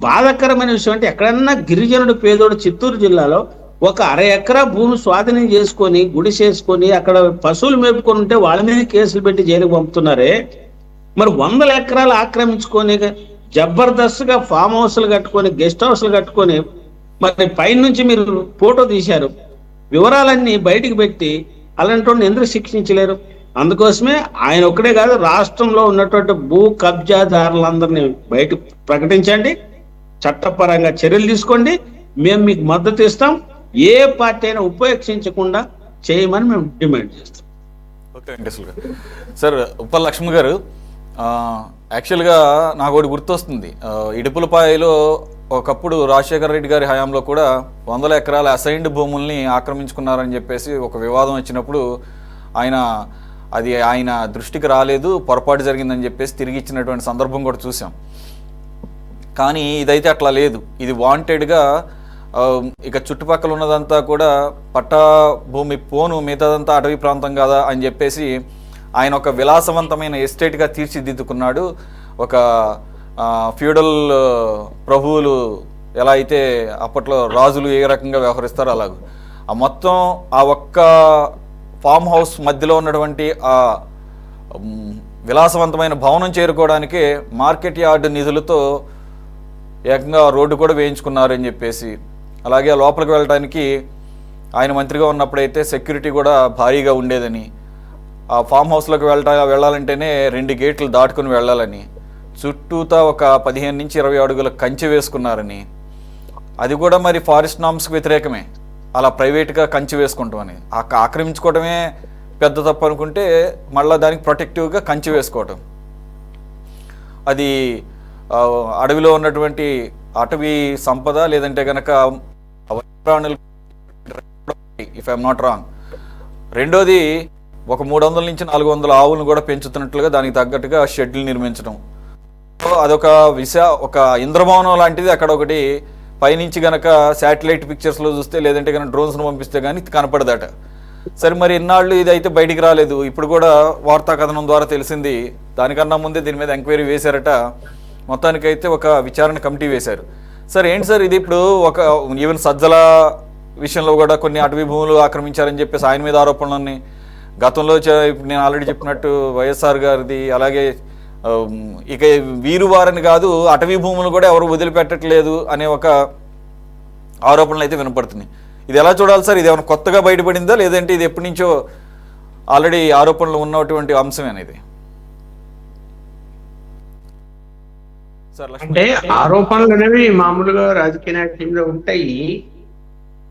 బాధాకరమైన విషయం అంటే, ఎక్కడన్నా గిరిజనుడు పేదోడు చిత్తూరు జిల్లాలో 1/2 ఎకరా భూమి స్వాధీనం చేసుకొని గుడిసేసుకొని అక్కడ పశువులు మేపుకొని ఉంటే వాళ్ళ మీద కేసులు పెట్టి జైలుకు పంపుతున్నారే. మరి 100 ఎకరాలు ఆక్రమించుకొని జబర్దస్త్గా ఫామ్ హౌస్లు కట్టుకొని, గెస్ట్ హౌస్లు కట్టుకొని, మరి పైనుంచి మీరు ఫోటో తీశారు, వివరాలన్నీ బయటికి పెట్టి అలాంటి ఎందుకు శిక్షించలేరు? అందుకోసమే ఆయన ఒక్కడే కాదు, రాష్ట్రంలో ఉన్నటువంటి భూ కబ్జాదారులందరినీ బయట ప్రకటించండి, చట్టపరంగా చర్యలు తీసుకోండి. మేము మీకు మద్దతు ఇస్తాం. ఏ పార్టీ అయినా ఉపేక్షించకుండా చేయమని మేము డిమాండ్ చేస్తాం. ఓకే వెంకటేశ్వర గారు. సార్, ఉప్పల్ లక్ష్మణ్ గారు, యాక్చువల్గా నాకు ఒకటి గుర్తొస్తుంది. ఇడుపులపాయలో ఒకప్పుడు రాజశేఖర రెడ్డి గారి హయాంలో కూడా 100 ఎకరాల అసైన్డ్ భూముల్ని ఆక్రమించుకున్నారని చెప్పేసి ఒక వివాదం వచ్చినప్పుడు ఆయన అది ఆయన దృష్టికి రాలేదు, పొరపాటు జరిగిందని చెప్పేసి తిరిగి ఇచ్చినటువంటి సందర్భం కూడా చూసాం. కానీ ఇదైతే అట్లా లేదు. ఇది వాంటెడ్గా ఇక చుట్టుపక్కల ఉన్నదంతా కూడా పట్టా భూమి పోను, మిగతాదంతా అటవీ ప్రాంతం కదా అని చెప్పేసి ఆయన ఒక విలాసవంతమైన ఎస్టేట్గా తీర్చిదిద్దుకున్నాడు. ఒక ఫ్యూడల్ ప్రభువులు ఎలా అయితే అప్పట్లో రాజులు ఏ రకంగా వ్యవహరిస్తారో అలాగ ఆ మొత్తం ఆ ఒక్క ఫామ్ హౌస్ మధ్యలో ఉన్నటువంటి ఆ విలాసవంతమైన భవనం చేరుకోవడానికే మార్కెట్ యార్డ్ నిధులతో ఏకంగా రోడ్డు కూడా వేయించుకున్నారు అని చెప్పేసి, అలాగే లోపలికి వెళ్ళడానికి ఆయన మంత్రిగా ఉన్నప్పుడైతే సెక్యూరిటీ కూడా భారీగా ఉండేదని, ఆ ఫామ్ హౌస్లోకి వెళ్ళాలంటేనే 2 గేట్లు దాటుకుని వెళ్ళాలని, చుట్టూతా ఒక 15 నుంచి 20 అడుగుల కంచె వేసుకున్నారని, అది కూడా మరి ఫారెస్ట్ నామ్స్కి వ్యతిరేకమే. అలా ప్రైవేట్గా కంచె వేసుకుంటాం అని ఆక్రమించుకోవడమే పెద్ద తప్పు అనుకుంటే మళ్ళీ దానికి ప్రొటెక్టివ్గా కంచె వేసుకోవటం, అది అడవిలో ఉన్నటువంటి అటవీ సంపద లేదంటే కనుక ప్రాణులు, ఇఫ్ ఐఎమ్ నాట్ రాంగ్. రెండోది ఒక 300 నుంచి 400 ఆవులను కూడా పెంచుతున్నట్లుగా దానికి తగ్గట్టుగా షెడ్లు నిర్మించడం. అదొక ఒక ఇంద్రభవనం లాంటిది అక్కడ ఒకటి పైనుంచి గనక శాటిలైట్ పిక్చర్స్లో చూస్తే లేదంటే కనుక డ్రోన్స్ను పంపిస్తే కానీ కనపడదట. సరే మరి ఇన్నాళ్ళు ఇది అయితే బయటికి రాలేదు, ఇప్పుడు కూడా వార్తా కథనం ద్వారా తెలిసింది. దానికన్నా ముందే దీని మీద ఎంక్వైరీ వేశారట. మొత్తానికైతే ఒక విచారణ కమిటీ వేశారు. సార్ ఏంటి సార్ ఇది ఇప్పుడు ఒక ఈవెన్ సజ్జల విషయంలో కూడా కొన్ని అటవీ భూములు ఆక్రమించారని చెప్పేసి ఆయన మీద ఆరోపణలు ఉన్నాయి. గతంలో నేను ఆల్రెడీ చెప్పినట్టు వైఎస్ఆర్ గారిది, అలాగే ఇక వీరు వారని కాదు అటవీ భూములు కూడా ఎవరు వదిలిపెట్టట్లేదు అనే ఒక ఆరోపణలు అయితే వినపడుతున్నాయి. ఇది ఎలా చూడాలి సార్? ఇది ఏమైనా కొత్తగా బయటపడిందా లేదంటే ఇది ఎప్పటి నుంచో ఆల్రెడీ ఆరోపణలు ఉన్నటువంటి అంశమే అనేది? అంటే ఆరోపణలు అనేవి మామూలుగా రాజకీయ నాయకుల్లో ఉంటాయి.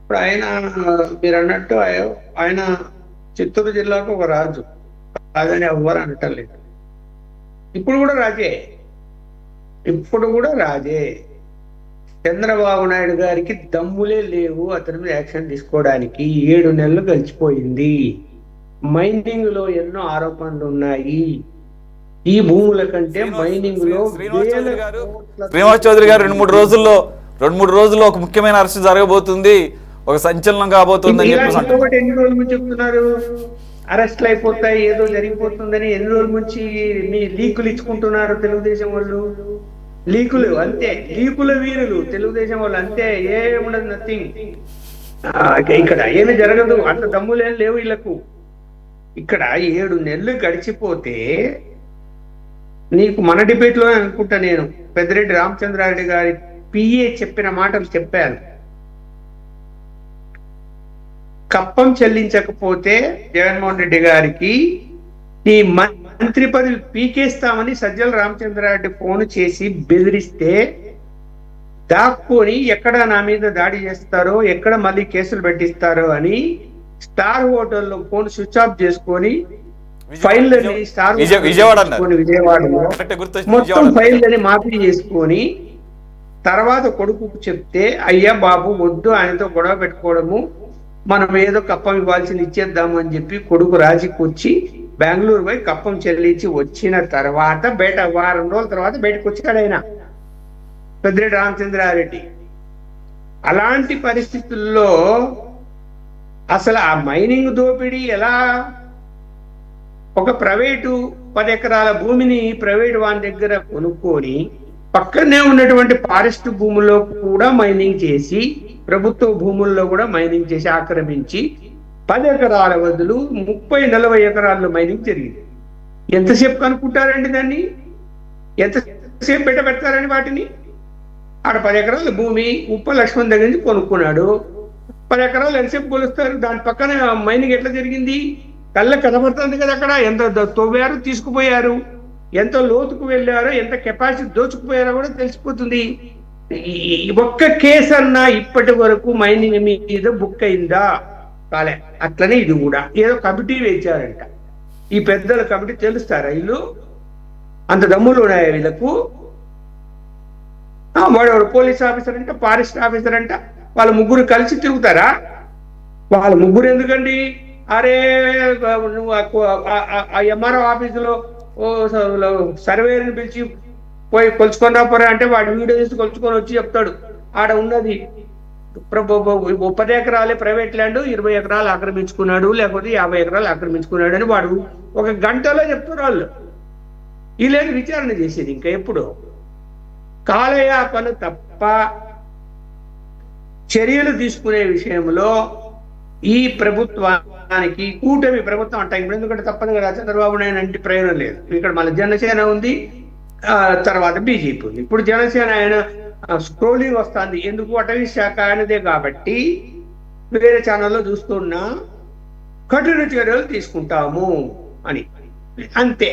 ఇప్పుడు మీరు అన్నట్టు ఆయన చిత్తూరు జిల్లాకు ఒక రాజు కాదని ఎవ్వరు అనటం లేదు. ఇప్పుడు కూడా రాజే. చంద్రబాబు నాయుడు గారికి దమ్ములే లేవు అతని మీద యాక్షన్ తీసుకోవడానికి. 7 నెలలు గడిచిపోయింది. మైనింగ్ లో ఎన్నో ఆరోపణలు ఉన్నాయి. ఈ భూముల కంటే మైనింగ్ లో శ్రీనివాస్ చౌదరి గారు 2-3 రోజుల్లో ఒక ముఖ్యమైన అరెస్ట్ జరగబోతుంది, ఒక సంచలనం కాబోతుంది అని చెప్పి ఎన్ని రోజుల నుంచి చెప్తున్నారు? అరెస్ట్లు అయిపోతాయి, ఏదో జరిగిపోతుందని ఎన్ని రోజుల నుంచి మీ లీకులు ఇచ్చుకుంటున్నారు తెలుగుదేశం వాళ్ళు. లీకులు అంతే, లీకుల వీరులు తెలుగుదేశం వాళ్ళు అంతే. ఏముండదు, నథింగ్. ఇక్కడ ఏమి జరగదు, అంత దమ్ములేం లేవు వీళ్ళకు. ఇక్కడ 7 నెలలు గడిచిపోతే నీకు మన డిబేట్ లో అనుకుంటా నేను పెద్దిరెడ్డి రామచంద్రారెడ్డి గారి పిఏ చెప్పిన మాటలు చెప్పాను. కప్పం చెల్లించకపోతే జగన్మోహన్ రెడ్డి గారికి ఈ మంత్రి పదవి పీకేస్తామని సజ్జల రామచంద్రారెడ్డి ఫోన్ చేసి బెదిరిస్తే దాక్కుని ఎక్కడ నా మీద దాడి చేస్తారో, ఎక్కడ మళ్ళీ కేసులు పెట్టిస్తారో అని స్టార్ హోటల్లో ఫోన్ స్విచ్ ఆఫ్ చేసుకొని ఫైళ్ళని విజయవాడలో మొత్తం ఫైళ్ళని మాఫీ చేసుకొని తర్వాత కొడుకుకు చెప్తే, అయ్యా బాబు వద్దు ఆయనతో గొడవ పెట్టుకోవడము, మనం ఏదో కప్పం ఇవ్వాల్సింది ఇచ్చేద్దాము అని చెప్పి కొడుకు రాజీకి వచ్చి బెంగళూరు పోయి కప్పం చెల్లించి వచ్చిన తర్వాత వారం రోజుల తర్వాత బయటకు వచ్చాడు ఆయన పెద్దిరెడ్డి రామచంద్రారెడ్డి. అలాంటి పరిస్థితుల్లో అసలు ఆ మైనింగ్ దోపిడీ ఎలా? ఒక ప్రైవేటు 10 ఎకరాల భూమిని ప్రైవేట్ వాని దగ్గర కొనుక్కొని పక్కనే ఉన్నటువంటి ఫారెస్ట్ భూముల్లో కూడా మైనింగ్ చేసి, ప్రభుత్వ భూముల్లో కూడా మైనింగ్ చేసి ఆక్రమించి 10 ఎకరాల బదులు 30-40 ఎకరాల్లో మైనింగ్ జరిగింది. ఎంతసేపు కనుక్కుంటారండి దాన్ని? ఎంతసేపు పెడతారని వాటిని? ఆడ 10 ఎకరాల భూమి ఉప్ప లక్ష్మణ్ దగ్గర నుంచి కొనుక్కున్నాడు. 10 ఎకరాలు ఎంతసేపు కొలుస్తారు? దాని పక్కన మైనింగ్ ఎట్లా జరిగింది? కళ్ళ కనబడుతుంది కదా. అక్కడ ఎంత తవ్వారు, తీసుకుపోయారు, ఎంత లోతుకు వెళ్ళారో, ఎంత కెపాసిటీ దోచుకుపోయారో కూడా తెలిసిపోతుంది. ఒక్క కేసు అన్నా ఇప్పటి వరకు మైనింగ్ మీద బుక్ అయిందా? కాలే. అట్లనే ఇది కూడా ఏదో కమిటీ వేయించారంట. ఈ పెద్దల కమిటీ తెలుస్తారా? వీళ్ళు అంత దమ్ములు ఉన్నాయా వీళ్ళకు? వాడు పోలీస్ ఆఫీసర్ అంట, ఫారెస్ట్ ఆఫీసర్ అంట, వాళ్ళ ముగ్గురు కలిసి తిరుగుతారా? వాళ్ళ ముగ్గురు ఎందుకండి? అరే నువ్వు ఆ ఎంఆర్ఓ ఆఫీసులో సర్వేని పిలిచి పోయి కొలుచుకొని రాపోరా అంటే వాడు వీడియో తీసి కొలుచుకొని వచ్చి చెప్తాడు ఆడ ఉన్నది 30 ఎకరాలే ప్రైవేట్ ల్యాండ్ 20 ఎకరాలు ఆక్రమించుకున్నాడు లేకపోతే 50 ఎకరాలు ఆక్రమించుకున్నాడు అని వాడు ఒక గంటలో చెప్తారు వాళ్ళు. వీళ్ళని విచారణ చేసేది ఇంకా ఎప్పుడు కాలయాపన తప్ప చర్యలు తీసుకునే విషయంలో ఈ ప్రభుత్వానికి కూటమి ప్రభుత్వం అంటాం ఇప్పుడు, ఎందుకంటే తప్పదు కదా చంద్రబాబు నాయుడు అంటే ప్రయోజనం లేదు. ఇక్కడ మళ్ళీ జనసేన ఉంది, తర్వాత బీజేపీ ఉంది. ఇప్పుడు జనసేన ఆయన స్క్రోలింగ్ వస్తుంది, ఎందుకు అటవీ శాఖ ఆయనదే కాబట్టి వేరే ఛానల్లో చూస్తున్నా కఠిన చర్యలు తీసుకుంటాము అని అంతే.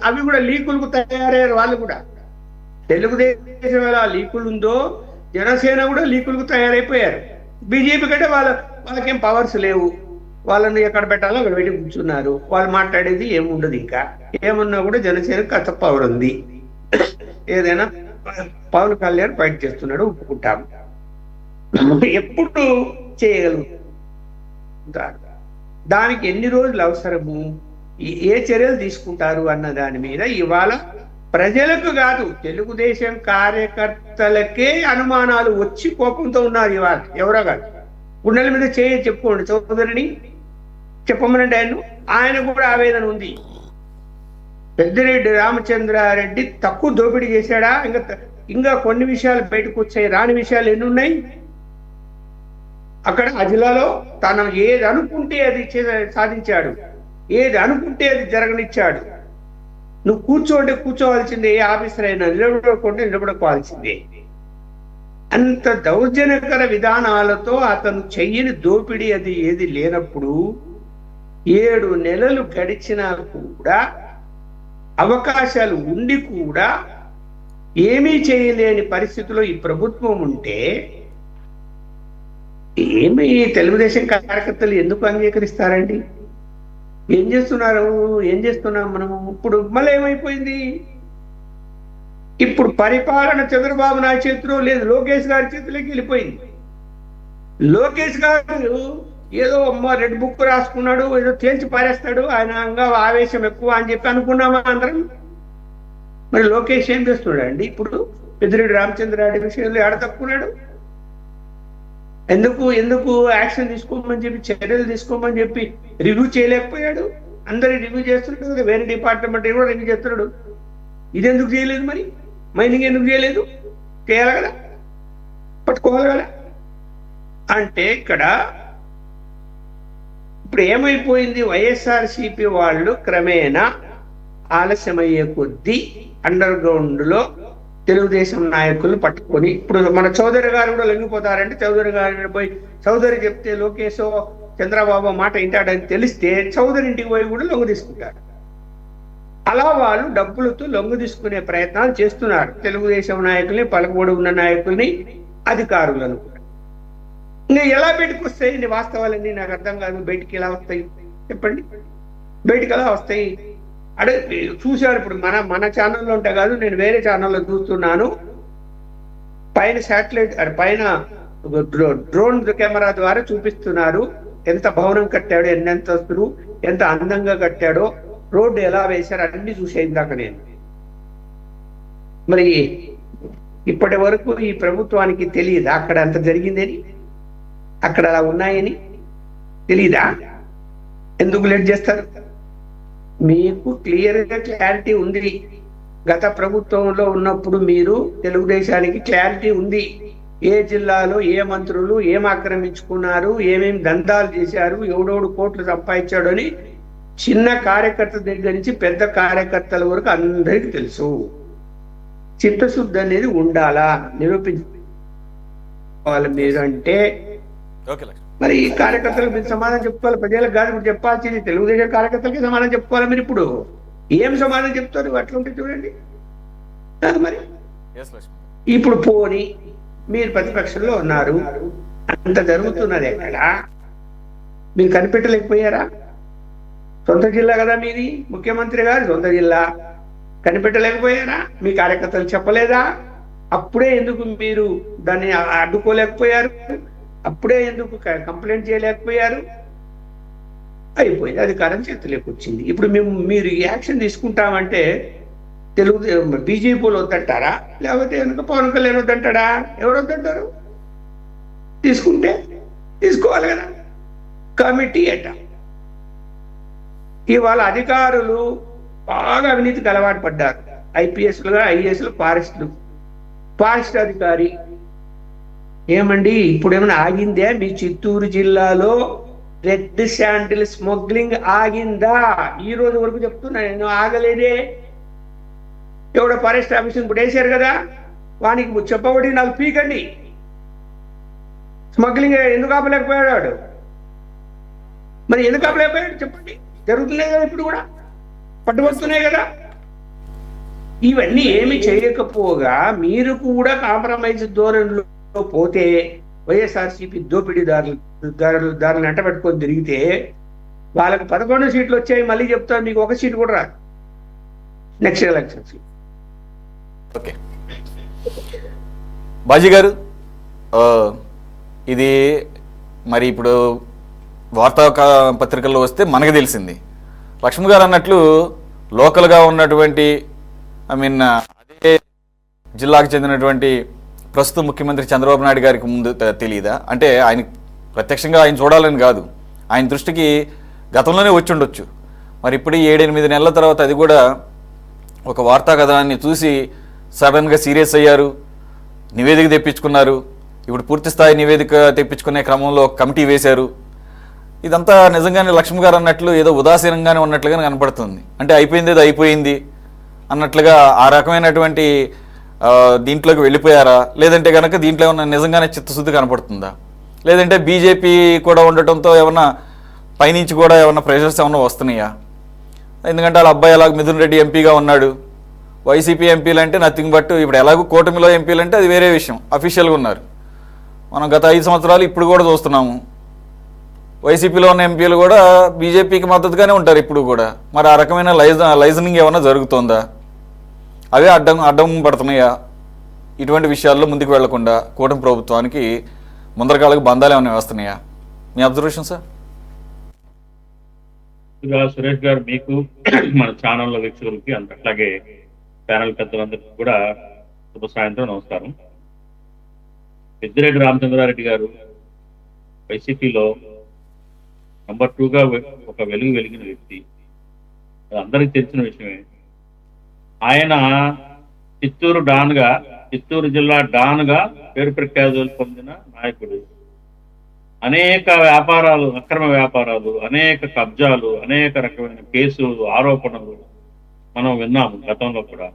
అవి కూడా లీకులకు తయారయ్యారు వాళ్ళు కూడా. తెలుగుదేశం ఎలా లీకులు ఉందో జనసేన కూడా లీకులకు తయారైపోయారు. బీజేపీ కంటే వాళ్ళకేం పవర్స్ లేవు, వాళ్ళని ఎక్కడ పెట్టాలో అక్కడ పెట్టి కూర్చున్నారు. వాళ్ళు మాట్లాడేది ఏముండదు, ఇంకా ఏమన్నా కూడా జనసేన కథ పవర్ ఉంది. ఏదైనా పవన్ కళ్యాణ్ ఫైట్ చేస్తున్నాడు ఒప్పుకుంటాము. ఎప్పుడు చేయగలుగుతారు, దానికి ఎన్ని రోజులు అవసరము, ఏ చర్యలు తీసుకుంటారు అన్న దాని మీద ఇవాళ ప్రజలకు కాదు తెలుగుదేశం కార్యకర్తలకే అనుమానాలు వచ్చి కోపంతో ఉన్నారు. ఇవాళ ఎవరో కాదు, గుండెల మీద చెప్పుకోండి చౌదరిని చెప్పమనండి. ఆయన కూడా ఆవేదన ఉంది. పెద్దిరెడ్డి రామచంద్రారెడ్డి తక్కువ దోపిడీ చేశాడా, ఇంకా కొన్ని విషయాలు బయటకు వచ్చాయి, రాని విషయాలు ఎన్ని ఉన్నాయి. అక్కడ ఆ జిల్లాలో తను ఏది అనుకుంటే అది సాధించాడు, ఏది అనుకుంటే అది జరగనిచ్చాడు. నువ్వు కూర్చోవాల్సిందే, ఏ ఆఫీసర్ అయినా నిలబడకుంటే నిలబడుకోవాల్సిందే. అంత దౌర్జన్యకర విధానాలతో అతను చెయ్యని దోపిడీ అది ఏది లేనప్పుడు 7 నెలలు గడిచినా కూడా అవకాశాలు ఉండి కూడా ఏమీ చేయలేని పరిస్థితిలో ఈ ప్రభుత్వం ఉంటే ఏమి తెలుగుదేశం కార్యకర్తలు ఎందుకు అంగీకరిస్తారండి? ఏం చేస్తున్నాం మనము? ఇప్పుడు మళ్ళీ ఏమైపోయింది, ఇప్పుడు పరిపాలన చంద్రబాబు నాయుడు చేతిలో లేదు, లోకేష్ గారి చేతిలోకి వెళ్ళిపోయింది. లోకేష్ గారు ఏదో రెడ్ బుక్ రాసుకున్నాడు, ఏదో తేల్చి పారేస్తాడు, ఆయన ఆవేశం ఎక్కువ అని చెప్పి అనుకున్నామా అందరం? మరి లోకేష్ ఏం చేస్తున్నాడు అండి? ఇప్పుడు పెద్దిరెడ్డి రామచంద్రారెడ్డి విషయంలో ఎడ తప్పుకున్నాడు? ఎందుకు యాక్షన్ తీసుకోమని చెప్పి, చర్యలు తీసుకోమని చెప్పి రివ్యూ చేయలేకపోయాడు? అందరి రివ్యూ చేస్తున్నాడు కదా, వేరే డిపార్ట్మెంట్ కూడా రివ్యూ చేస్తున్నాడు. ఇది ఎందుకు చేయలేదు? మరి మైనింగ్ ఎందుకు చేయలేదు? చేయాలి కదా, పట్టుకోవాలి కదా. అంటే ఇక్కడ ఇప్పుడు ఏమైపోయింది, వైఎస్ఆర్సీపీ వాళ్ళు క్రమేణా ఆలస్యమయ్యే కొద్దీ అండర్ గ్రౌండ్ లో తెలుగుదేశం నాయకులు పట్టుకొని, ఇప్పుడు మన చౌదరి గారు కూడా లొంగిపోతారంటే చౌదరి గారిని పోయి చౌదరి చెప్తే లోకేష్ చంద్రబాబు మాట వింటాడని తెలిస్తే చౌదరి ఇంటికి పోయి కూడా లొంగు తీసుకుంటారు. అలా వాళ్ళు డబ్బులతో లొంగు తీసుకునే ప్రయత్నాలు చేస్తున్నారు, తెలుగుదేశం నాయకుల్ని, పలుకుబడి ఉన్న నాయకుల్ని, అధికారులను. ఇంకా ఎలా బయటకు వస్తాయి వాస్తవాలన్నీ నాకు అర్థం కాదు. బయటికి ఎలా వస్తాయి చెప్పండి? బయటికి ఎలా వస్తాయి? చూశారు ఇప్పుడు మన ఛానల్లో ఉంటే కాదు, నేను వేరే ఛానల్లో చూస్తున్నాను. పైన శాటిలైట్ పైన డ్రోన్ కెమెరా ద్వారా చూపిస్తున్నారు ఎంత భవనం కట్టాడో, ఎన్ని అంతస్తులు, ఎంత అందంగా కట్టాడో, రోడ్డు ఎలా వేశారు, అన్ని చూసేది దాకా నేను. మరి ఇప్పటి వరకు ఈ ప్రభుత్వానికి తెలియదా అక్కడ అంత జరిగిందని, అక్కడ అలా ఉన్నాయని తెలీదా? ఎందుకు లేట్ చేస్తారు? మీకు క్లియర్గా క్లారిటీ ఉంది. గత ప్రభుత్వంలో ఉన్నప్పుడు మీరు తెలుగుదేశానికి క్లారిటీ ఉంది, ఏ జిల్లాలో ఏ మంత్రులు ఏం ఆక్రమించుకున్నారు, ఏమేమి దందాలు చేశారు, ఎవడోడు కోట్లు సంపాదించాడు అని చిన్న కార్యకర్త దగ్గర నుంచి పెద్ద కార్యకర్తల వరకు అందరికీ తెలుసు. చిత్తశుద్ధి అనేది ఉండాలా, నిరూపించాలి మీరు. అంటే మరి కార్యకర్తలకు మీరు సమాధానం చెప్పుకోవాలి, ప్రజలకు కాదు ఇప్పుడు చెప్పాల్సింది. తెలుగుదేశం కార్యకర్తలకి సమాధానం చెప్పుకోవాలి. మీరు ఇప్పుడు ఏం సమాధానం చెప్తారు? అట్లుంటే చూడండి. మరి ఇప్పుడు పోని మీరు ప్రతిపక్షంలో ఉన్నారు, అంత జరుగుతున్నది ఎక్కడ మీరు కనిపెట్టలేకపోయారా? సొంత జిల్లా కదా మీది, ముఖ్యమంత్రి గారు సొంత జిల్లా, కనిపెట్టలేకపోయారా? మీ కార్యకర్తలు చెప్పలేదా? అప్పుడే ఎందుకు మీరు దాన్ని అడ్డుకోలేకపోయారు? అప్పుడే ఎందుకు కంప్లైంట్ చేయలేకపోయారు? అయిపోయింది, అధికారం చేతిలోకి వచ్చింది. ఇప్పుడు మీరు యాక్షన్ తీసుకుంటామంటే తెలుగు బీజేపీలు వద్దంటారా, లేకపోతే కనుక పవన్ కళ్యాణ్ వద్దంటాడా? ఎవరు వద్దంటారు? తీసుకుంటే తీసుకోవాలి కదా. కమిటీ అట. ఇవాళ అధికారులు బాగా అవినీతికి అలవాటు పడ్డారు. ఐపీఎస్లుగా, ఐఏఎస్లు, ఫారెస్ట్ అధికారి. ఏమండి ఇప్పుడు ఏమైనా ఆగిందే? మీ చిత్తూరు జిల్లాలో రెడ్ శాండిల్ స్మగ్లింగ్ ఆగిందా? ఈ రోజు వరకు చెప్తున్నా నేను, ఆగలేదే. ఎవడో ఫారెస్ట్ ఆఫీసర్ ఇప్పుడు వేశారు కదా, వానికి చెప్పబడి నాకు పీకండి. స్మగ్లింగ్ ఎందుకు ఆపలేకపోయాడు? మరి ఎందుకు ఆపలేకపోయాడు చెప్పండి. జరుగుతున్నాయి కదా, ఇప్పుడు కూడా పట్టుబడుతున్నాయి కదా. ఇవన్నీ ఏమి చేయకపోగా మీరు కూడా కాంప్రమైజ్ ధోరణిలో పోతే, వైఎస్ఆర్సీపీ దోపిడీదారులను అంట పెట్టుకొని తిరిగితే వాళ్ళకి 11 సీట్లు వచ్చాయి. మళ్ళీ చెప్తాను, మీకు 1 సీటు కూడా రాదు నెక్స్ట్ ఎలక్షన్స్. ఓకే బాజీ గారు, ఇది మరి ఇప్పుడు వార్తా పత్రికల్లో వస్తే మనకు తెలిసింది. లక్ష్మణ్ గారు అన్నట్లు లోకల్గా ఉన్నటువంటి అదే జిల్లాకు చెందినటువంటి ప్రస్తుత ముఖ్యమంత్రి చంద్రబాబు నాయుడు గారికి ముందు తెలియదా? అంటే ఆయన ప్రత్యక్షంగా ఆయన చూడాలని కాదు, ఆయన దృష్టికి గతంలోనే వచ్చి ఉండొచ్చు. మరి ఇప్పుడు 7-8 నెలల తర్వాత అది కూడా ఒక వార్తా కథనాన్ని చూసి సడన్గా సీరియస్ అయ్యారు, నివేదిక తెప్పించుకున్నారు. ఇప్పుడు పూర్తి స్థాయి నివేదిక తెప్పించుకునే క్రమంలో కమిటీ వేశారు. ఇదంతా నిజంగానే లక్ష్మణ్ గారు అన్నట్లు ఏదో ఉదాసీనంగానే ఉన్నట్లుగానే కనపడుతుంది. అంటే అయిపోయింది, ఏదో అయిపోయింది అన్నట్లుగా ఆ రకమైనటువంటి దీంట్లోకి వెళ్ళిపోయారా? లేదంటే కనుక దీంట్లో ఏమన్నా నిజంగానే చిత్తశుద్ధి కనపడుతుందా? లేదంటే బీజేపీ కూడా ఉండటంతో ఏమన్నా పైనుంచి కూడా ఏమన్నా ప్రెషర్స్ ఏమన్నా వస్తున్నాయా? ఎందుకంటే వాళ్ళ అబ్బాయి ఎలాగ మిథున్ రెడ్డి ఎంపీగా ఉన్నాడు, వైసీపీ ఎంపీలు అంటే నథింగ్ బట్ ఇప్పుడు ఎలాగో కూటమిలో ఎంపీలు అంటే అది వేరే విషయం, అఫీషియల్గా ఉన్నారు. మనం గత 5 సంవత్సరాలు ఇప్పుడు కూడా చూస్తున్నాము, వైసీపీలో ఉన్న ఎంపీలు కూడా బీజేపీకి మద్దతుగానే ఉంటారు ఇప్పుడు కూడా. మరి ఆ రకమైన లైజనింగ్ ఏమైనా జరుగుతుందా? అవే అడ్డం పడుతున్నాయా? ఇటువంటి విషయాల్లో ముందుకు వెళ్లకుండా కూటమి ప్రభుత్వానికి ముందరకాలకు బంధాలు ఏమైనా వస్తున్నాయా? మీ అబ్జర్వేషన్ సార్. సురేష్ గారు, మీకు మన ఛానల్లో వీక్షకులకి అట్లాగే ప్యానల్ పెద్దలందరికీ కూడా శుభ సాయంత్రం, నమస్కారం. పెద్దిరెడ్డి రామచంద్రారెడ్డి గారు వైసీపీలో నంబర్ 2గా ఒక వెలిగిన వ్యక్తి, అది అందరికీ తెలిసిన విషయమే. ఆయన చిత్తూరు జిల్లా డాన్గా పేరు ప్రఖ్యాతులు పొందిన నాయకుడు. అనేక వ్యాపారాలు, అక్రమ వ్యాపారాలు, అనేక కబ్జాలు, అనేక రకమైన కేసులు, ఆరోపణలు మనం విన్నాము గతంలో కూడా.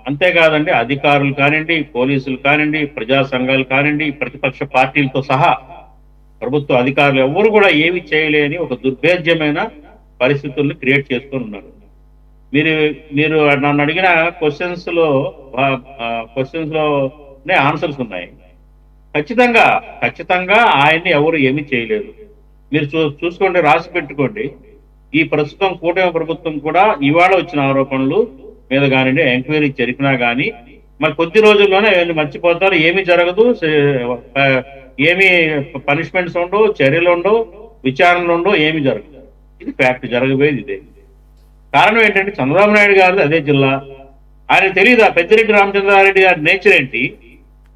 అంతేకాదండి, అధికారులు కానివ్వండి, పోలీసులు కానివ్వండి, ప్రజా సంఘాలు కానివ్వండి, ప్రతిపక్ష పార్టీలతో సహా ప్రభుత్వ అధికారులు ఎవరు కూడా ఏమి చేయలేని ఒక దుర్భేద్యమైన పరిస్థితుల్ని క్రియేట్ చేసుకొని ఉన్నారు. మీరు నన్ను అడిగిన క్వశ్చన్స్ లోనే ఆన్సర్స్ ఉన్నాయి. ఖచ్చితంగా ఆయన్ని ఎవరు ఏమీ చేయలేదు. మీరు చూసుకోండి, రాసి పెట్టుకోండి. ఈ ప్రస్తుతం కూటమి ప్రభుత్వం కూడా ఇవాళ వచ్చిన ఆరోపణలు మీద కానివ్వండి, ఎంక్వైరీ జరిపినా కానీ మరి కొద్ది రోజుల్లోనే అవన్నీ మర్చిపోతారు. ఏమీ జరగదు, ఏమి పనిష్మెంట్స్ ఉండవు, చర్యలు ఉండవు, విచారణలు ఉండవు, ఏమి జరగదు. ఇది ఫ్యాక్ట్, జరగబోయేది ఇదే. కారణం ఏంటంటే చంద్రబాబు నాయుడు గారు అదే జిల్లా. ఆయన తెలియదా పెద్దిరెడ్డి రామచంద్రారెడ్డి గారి నేచర్ ఏంటి,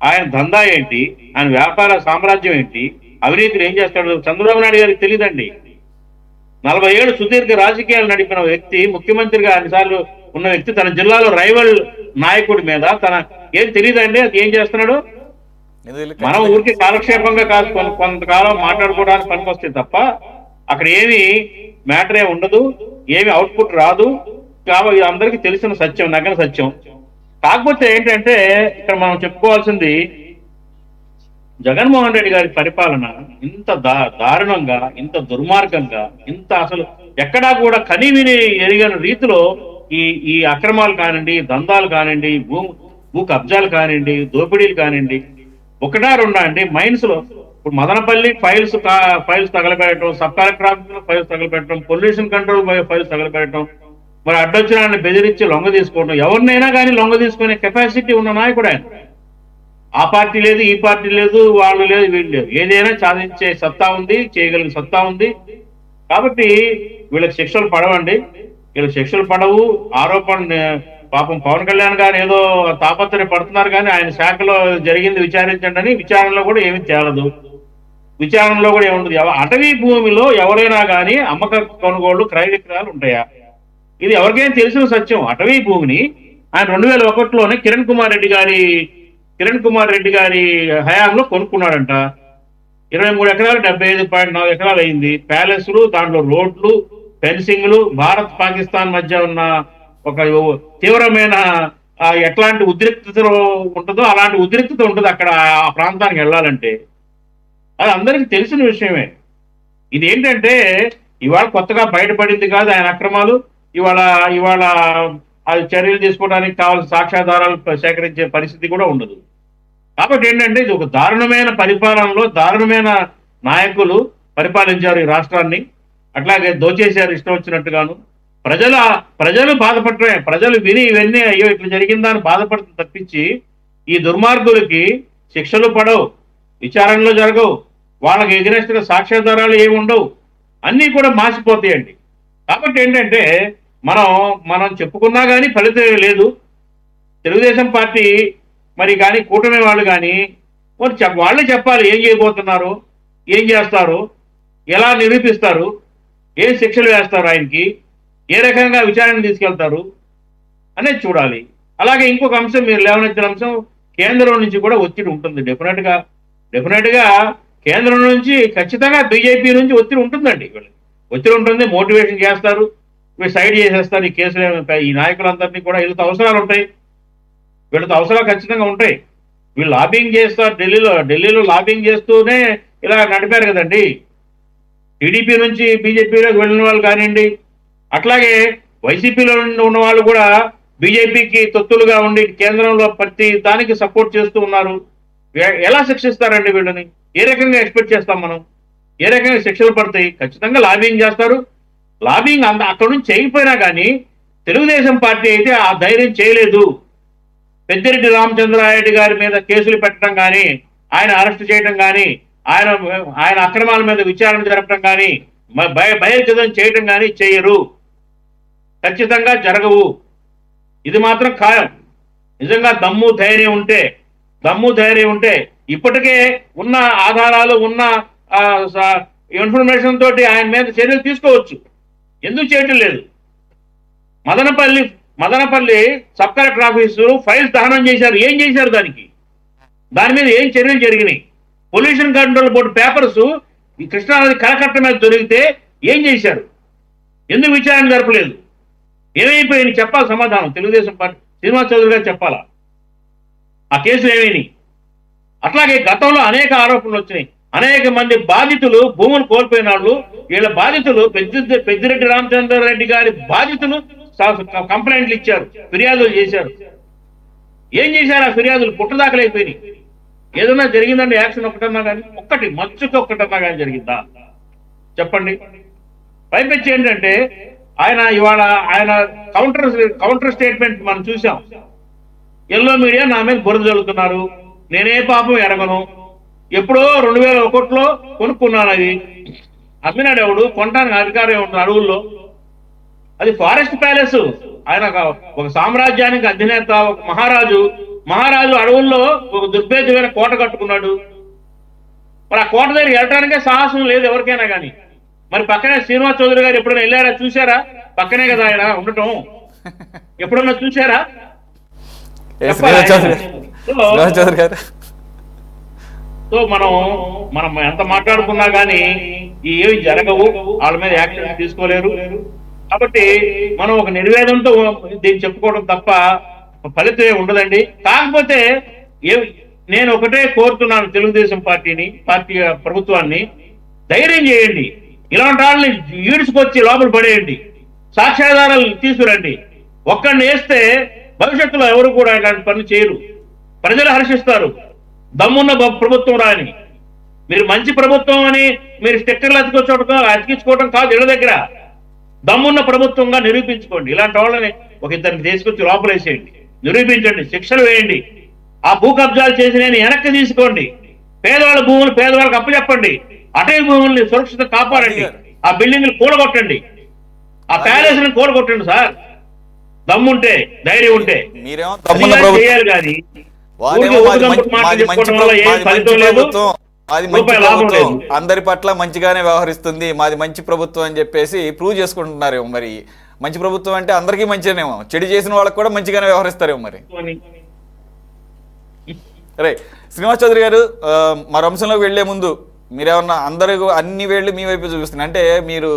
ఆయన దందా ఏంటి, ఆయన వ్యాపార సామ్రాజ్యం ఏంటి, అవినీతిని ఏం చేస్తాడు చంద్రబాబు నాయుడు గారికి తెలియదండి. 40 ఏళ్ళు సుదీర్ఘ రాజకీయాలు నడిపిన వ్యక్తి, ముఖ్యమంత్రిగా అన్నిసార్లు ఉన్న వ్యక్తి, తన జిల్లాలో రైవల్ నాయకుడి మీద తన ఏం తెలియదండి, అది ఏం చేస్తున్నాడు. మనం ఊరికి కాలక్షేపంగా కాదు, కొంతకాలం మాట్లాడుకోవడానికి పనికొస్తే తప్ప అక్కడ ఏమి మ్యాటర్ ఏమి ఉండదు, ఏమి అవుట్పుట్ రాదు. కాబట్టి అందరికీ తెలిసిన సత్యం, నగ్న సత్యం. కాకపోతే ఏంటంటే ఇక్కడ మనం చెప్పుకోవాల్సింది, జగన్మోహన్ రెడ్డి గారి పరిపాలన ఇంత దారుణంగా, ఇంత దుర్మార్గంగా, ఇంత అసలు ఎక్కడా కూడా కనివిని ఎరిగిన రీతిలో ఈ అక్రమాలు కానివ్వండి, దందాలు కానివ్వండి, భూ కబ్జాలు కానివ్వండి, దోపిడీలు కానివ్వండి, 1-2 అండి మైన్స్ లో. ఇప్పుడు మదనపల్లి ఫైల్స్ తగలబెట్టడం, సబ్ కలెక్టర్ ఆఫీసులో ఫైల్స్ తగలబెట్టడం, పొల్యూషన్ కంట్రోల్ ఫైల్స్ తగలబెట్టడం, మరి అడ్డొచ్చిన వాళ్ళని బెదిరించి లొంగ తీసుకోవడం. ఎవరినైనా కానీ లొంగ తీసుకునే కెపాసిటీ ఉన్న నాయకుడు ఆయన. ఆ పార్టీ లేదు, ఈ పార్టీ లేదు, వాళ్ళు లేదు, వీళ్ళు లేదు, ఏదైనా సాధించే సత్తా ఉంది, చేయగలిగిన సత్తా ఉంది. కాబట్టి వీళ్ళకి శిక్షలు పడవండి, వీళ్ళకి శిక్షలు పడవు. ఆరోపణ పాపం పవన్ కళ్యాణ్ గారు ఏదో తాపత్రయ పడుతున్నారు కానీ ఆయన శాఖలో జరిగింది విచారించండి అని, విచారణలో కూడా ఏమీ తేలదు, విచారణలో కూడా ఏముండదు. అటవీ భూమిలో ఎవరైనా కానీ అమ్మక కొనుగోళ్లు క్రయ విక్రయాలు ఉంటాయా? ఇది ఎవరికైనా తెలిసిన సత్యం. అటవీ భూమిని ఆయన 2001లోనే కిరణ్ కుమార్ రెడ్డి గారి హయాంలో కొనుక్కున్నాడంట. 23 ఎకరాలు 75.4 ఎకరాలు అయింది. ప్యాలెస్లు, దాంట్లో రోడ్లు, ఫెన్సింగ్లు, భారత్ పాకిస్తాన్ మధ్య ఉన్న ఒక తీవ్రమైన ఎట్లాంటి ఉద్రిక్తతలో ఉంటుందో అలాంటి ఉద్రిక్తత ఉంటుంది అక్కడ ఆ ప్రాంతానికి వెళ్ళాలంటే. అది అందరికీ తెలిసిన విషయమే. ఇది ఏంటంటే ఇవాళ కొత్తగా బయటపడింది కాదు ఆయన అక్రమాలు. ఇవాళ అది చర్యలు తీసుకోవడానికి కావాల్సిన సాక్ష్యాధారాలు సేకరించే పరిస్థితి కూడా ఉండదు. కాబట్టి ఏంటంటే ఇది ఒక దారుణమైన పరిపాలనలో దారుణమైన నాయకులు పరిపాలించారు ఈ రాష్ట్రాన్ని. అట్లాగే దోచేశారు ఇష్టం వచ్చినట్టుగాను. ప్రజలు బాధపడటమే, ప్రజలు విని ఇవన్నీ అయ్యో ఇట్లా జరిగిందా అని బాధపడుతుంది తప్పించి ఈ దుర్మార్గులకి శిక్షలు పడవు, విచారణలో జరగవు, వాళ్ళకి ఎగ్నెస్ట్ గా సాక్ష్యాధారాలు ఏమి ఉండవు, అన్నీ కూడా మాసిపోతాయండి. కాబట్టి ఏంటంటే మనం చెప్పుకున్నా కానీ ఫలితం లేదు. తెలుగుదేశం పార్టీ మరి కానీ కూటమి వాళ్ళు కానీ వాళ్ళే చెప్పాలి ఏం చేయబోతున్నారు, ఏం చేస్తారు, ఎలా నిరూపిస్తారు, ఏ శిక్షలు వేస్తారు, ఆయనకి ఏ రకంగా విచారణ తీసుకెళ్తారు అనేది చూడాలి. అలాగే ఇంకొక అంశం మీరు లేవనెత్తిన అంశం, కేంద్రం నుంచి కూడా ఒత్తిడి ఉంటుంది. డెఫినెట్ గా కేంద్రం నుంచి ఖచ్చితంగా బీజేపీ నుంచి ఒత్తిడి ఉంటుందండి. ఒత్తిడి ఉంటుంది, మోటివేషన్ చేస్తారు, వీళ్ళు సైడ్ చేసేస్తారు. ఈ కేసులు ఈ నాయకులందరినీ కూడా వీళ్ళతో అవసరాలు ఉంటాయి, వీళ్ళతో అవసరాలు ఖచ్చితంగా ఉంటాయి. వీళ్ళు లాబింగ్ చేస్తారు, ఢిల్లీలో లాబింగ్ చేస్తూనే ఇలా నడిపారు కదండి. టీడీపీ నుంచి బీజేపీలోకి వెళ్ళిన వాళ్ళు కానివ్వండి, అట్లాగే వైసీపీలో ఉన్న వాళ్ళు కూడా బీజేపీకి తొత్తులుగా ఉండి కేంద్రంలో ప్రతి దానికి సపోర్ట్ చేస్తూ ఉన్నారు. ఎలా శిక్షిస్తారండి వీళ్ళని? ఏ రకంగా ఎక్స్పెక్ట్ చేస్తాం మనం? ఏ రకంగా శిక్షలు పడతాయి? ఖచ్చితంగా లాబింగ్ చేస్తారు. లాబింగ్ అక్కడ నుంచి చేయకపోయినా కానీ తెలుగుదేశం పార్టీ అయితే ఆ ధైర్యం చేయలేదు. పెద్దిరెడ్డి రామచంద్రారెడ్డి గారి మీద కేసులు పెట్టడం కానీ, ఆయన అరెస్ట్ చేయడం కానీ, ఆయన అక్రమాల మీద విచారణ జరపడం కానీ, బహిర్గతం చేయడం కానీ చేయరు. ఖచ్చితంగా జరగవు. ఇది మాత్రం ఖాయం. నిజంగా దమ్ము ధైర్యం ఉంటే ఇప్పటికే ఉన్న ఆధారాలు ఉన్న ఇన్ఫర్మేషన్ తోటి ఆయన మీద చర్యలు తీసుకోవచ్చు. ఎందుకు చేయటం లేదు? Madanapalle sub collector office files దహనం చేశారు. ఏం చేశారు? దాని మీద ఏం చర్యలు జరిగినాయి? పొల్యూషన్ కంట్రోల్ బోర్డు పేపర్స్ ఈ కృష్ణానది కలకట్ట మీద దొరికితే ఏం చేశారు? ఎందుకు విచారణ జరపలేదు? ఏమైపోయింది? చెప్పాలి సమాధానం. తెలుగుదేశం పార్టీ శ్రీనివాస్ చౌదరి గారు చెప్పాలా ఆ కేసులు ఏమైనాయి? అట్లాగే గతంలో అనేక ఆరోపణలు వచ్చినాయి. అనేక మంది బాధితులు భూములు కోల్పోయిన వాళ్ళు, వీళ్ళ బాధితులు పెద్దిరెడ్డి రామచంద్రారెడ్డి గారి బాధితులు కంప్లైంట్లు ఇచ్చారు, ఫిర్యాదులు చేశారు. ఏం చేశారు? ఆ ఫిర్యాదులు పుట్టదాఖలైపోయినాయి. ఏదైనా జరిగిందండి? యాక్షన్ ఒకటన్నా కానీ, మచ్చుకు ఒక్కటన్నా కానీ జరిగిందా? చెప్పండి. పైపెచ్చి ఏంటంటే ఆయన కౌంటర్ స్టేట్మెంట్ మనం చూసాం. ఎల్లో మీడియా నా మీద బురద జరుగుతున్నారు, నేనే పాపం ఎరగను, ఎప్పుడో 2001లో కొనుక్కున్నాను, అది అమ్మినాడు ఎవడు? కొనడానికి అధికారం ఉంటుంది అడవుల్లో. అది ఫారెస్ట్ ప్యాలెస్. ఆయన ఒక సామ్రాజ్యానికి అధినేత, ఒక మహారాజు అడవుల్లో ఒక దుర్భేద్యమైన కోట కట్టుకున్నాడు. మరి ఆ కోట దగ్గర వెళ్ళడానికే సాహసం లేదు ఎవరికైనా కానీ. మరి పక్కనే శ్రీనివాస్ చౌదరి గారు ఎప్పుడైనా వెళ్ళారా? చూసారా? పక్కనే కదా ఆయన ఉండటం. ఎప్పుడన్నా చూసారా? సో మనం ఎంత మాట్లాడుకున్నా కానీ ఏమి జరగవు, వాళ్ళ మీద యాక్షన్ తీసుకోలేరు. కాబట్టి మనం ఒక నిర్వేదంతో దీన్ని చెప్పుకోవడం తప్ప ఫలితం ఉండదండి. కాకపోతే నేను ఒకటే కోరుతున్నాను తెలుగుదేశం పార్టీ ప్రభుత్వాన్ని, ధైర్యం చేయండి. ఇలాంటి వాళ్ళని ఈడ్చుకొచ్చి లోపల పడేయండి, సాక్ష్యాధారాలు తీసుకురండి. ఒక్కడిని వేస్తే భవిష్యత్తులో ఎవరు కూడా ఇలాంటి పనులు చేయరు. ప్రజలు హర్షిస్తారు. దమ్మున్న ప్రభుత్వం రాని. మీరు మంచి ప్రభుత్వం అని మీరు స్టిక్కర్లు అతికించుకోవడం కాదు. ఇళ్ళ దగ్గర దమ్మున్న ప్రభుత్వంగా నిరూపించుకోండి. ఇలాంటి వాళ్ళని ఒక ఇద్దరిని తీసుకొచ్చి లోపలేసేయండి, నిరూపించండి, శిక్షలు వేయండి. ఆ భూ కబ్జాలు చేసి నేను వెనక్కి తీసుకోండి. పేదవాళ్ళ భూములు పేదవాళ్ళకి అప్పచెప్పండి. అటవీ భూముల్ని సురక్షిత కాపాడండి. ఆ బిల్డింగ్ కూలగొట్టండి, ఆ ప్యాలెస్ ని కూలగొట్టండి సార్, దమ్ముంటే, ధైర్యం ఉంటే. మీరేమో చేయాలి కానీ అందరి పట్ల మంచిగానే వ్యవహరిస్తుంది, మాది మంచి ప్రభుత్వం అని చెప్పేసి ప్రూవ్ చేసుకుంటున్నారేమో. మరి మంచి ప్రభుత్వం అంటే అందరికీ మంచిగానేమో, చెడు చేసిన వాళ్ళకి కూడా మంచిగానే వ్యవహరిస్తారేమో మరి. రైట్ శ్రీనివాస్ చౌదరి గారు, మరో అంశంలోకి వెళ్లే ముందు మీరేమన్నా అందరూ అన్ని వేళ్ళు మీ వైపు చూపిస్తున్నారు అంటే మీరు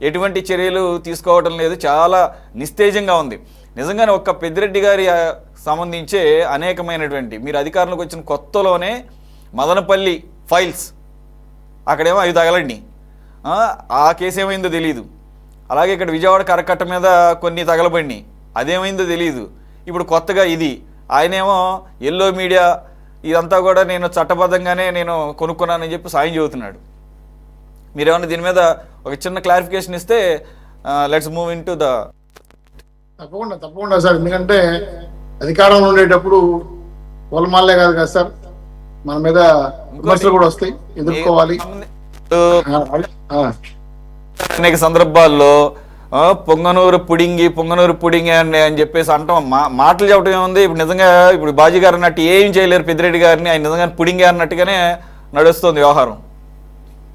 ఎటువంటి చర్యలు తీసుకోవడం లేదు, చాలా నిస్తేజంగా ఉంది. నిజంగానే ఒక్క పెద్దిరెడ్డి గారి సంబంధించే అనేకమైనటువంటి మీరు అధికారంలోకి వచ్చిన కొత్తలోనే మదనపల్లి ఫైల్స్ అక్కడేమో అవి తగలండి, ఆ కేసు ఏమైందో తెలియదు. అలాగే ఇక్కడ విజయవాడ కరకట్ట మీద కొన్ని తగలబడినాయి, అదేమైందో తెలియదు. ఇప్పుడు కొత్తగా ఇది ఆయనేమో ఎల్లో మీడియా ఇదంతా కూడా నేను చట్టబద్ధంగానే నేను కొనుక్కున్నానని చెప్పి సాయం చెబుతున్నాడు. మీరేమన్నా దీని మీద ఒక చిన్న క్లారిఫికేషన్ ఇస్తే let's move in to the. తప్పకుండా సార్, ఎందుకంటే అధికారంలో ఉండేటప్పుడు పొలమాలే కాదు కదా సార్, మన మీద విమర్శలు కూడా వస్తాయి, ఎదుర్కోవాలి. అనేక సందర్భాల్లో పొంగనూరు పుడింగి అని చెప్పేసి అంటాం, మాటలు చెప్పడం ఏముంది. ఇప్పుడు నిజంగా ఇప్పుడు బాజీ గారు అన్నట్టు ఏం చేయలేరు పెద్దిరెడ్డి గారిని, ఆయన నిజంగా పుడింగి అన్నట్టుగానే నడుస్తుంది వ్యవహారం.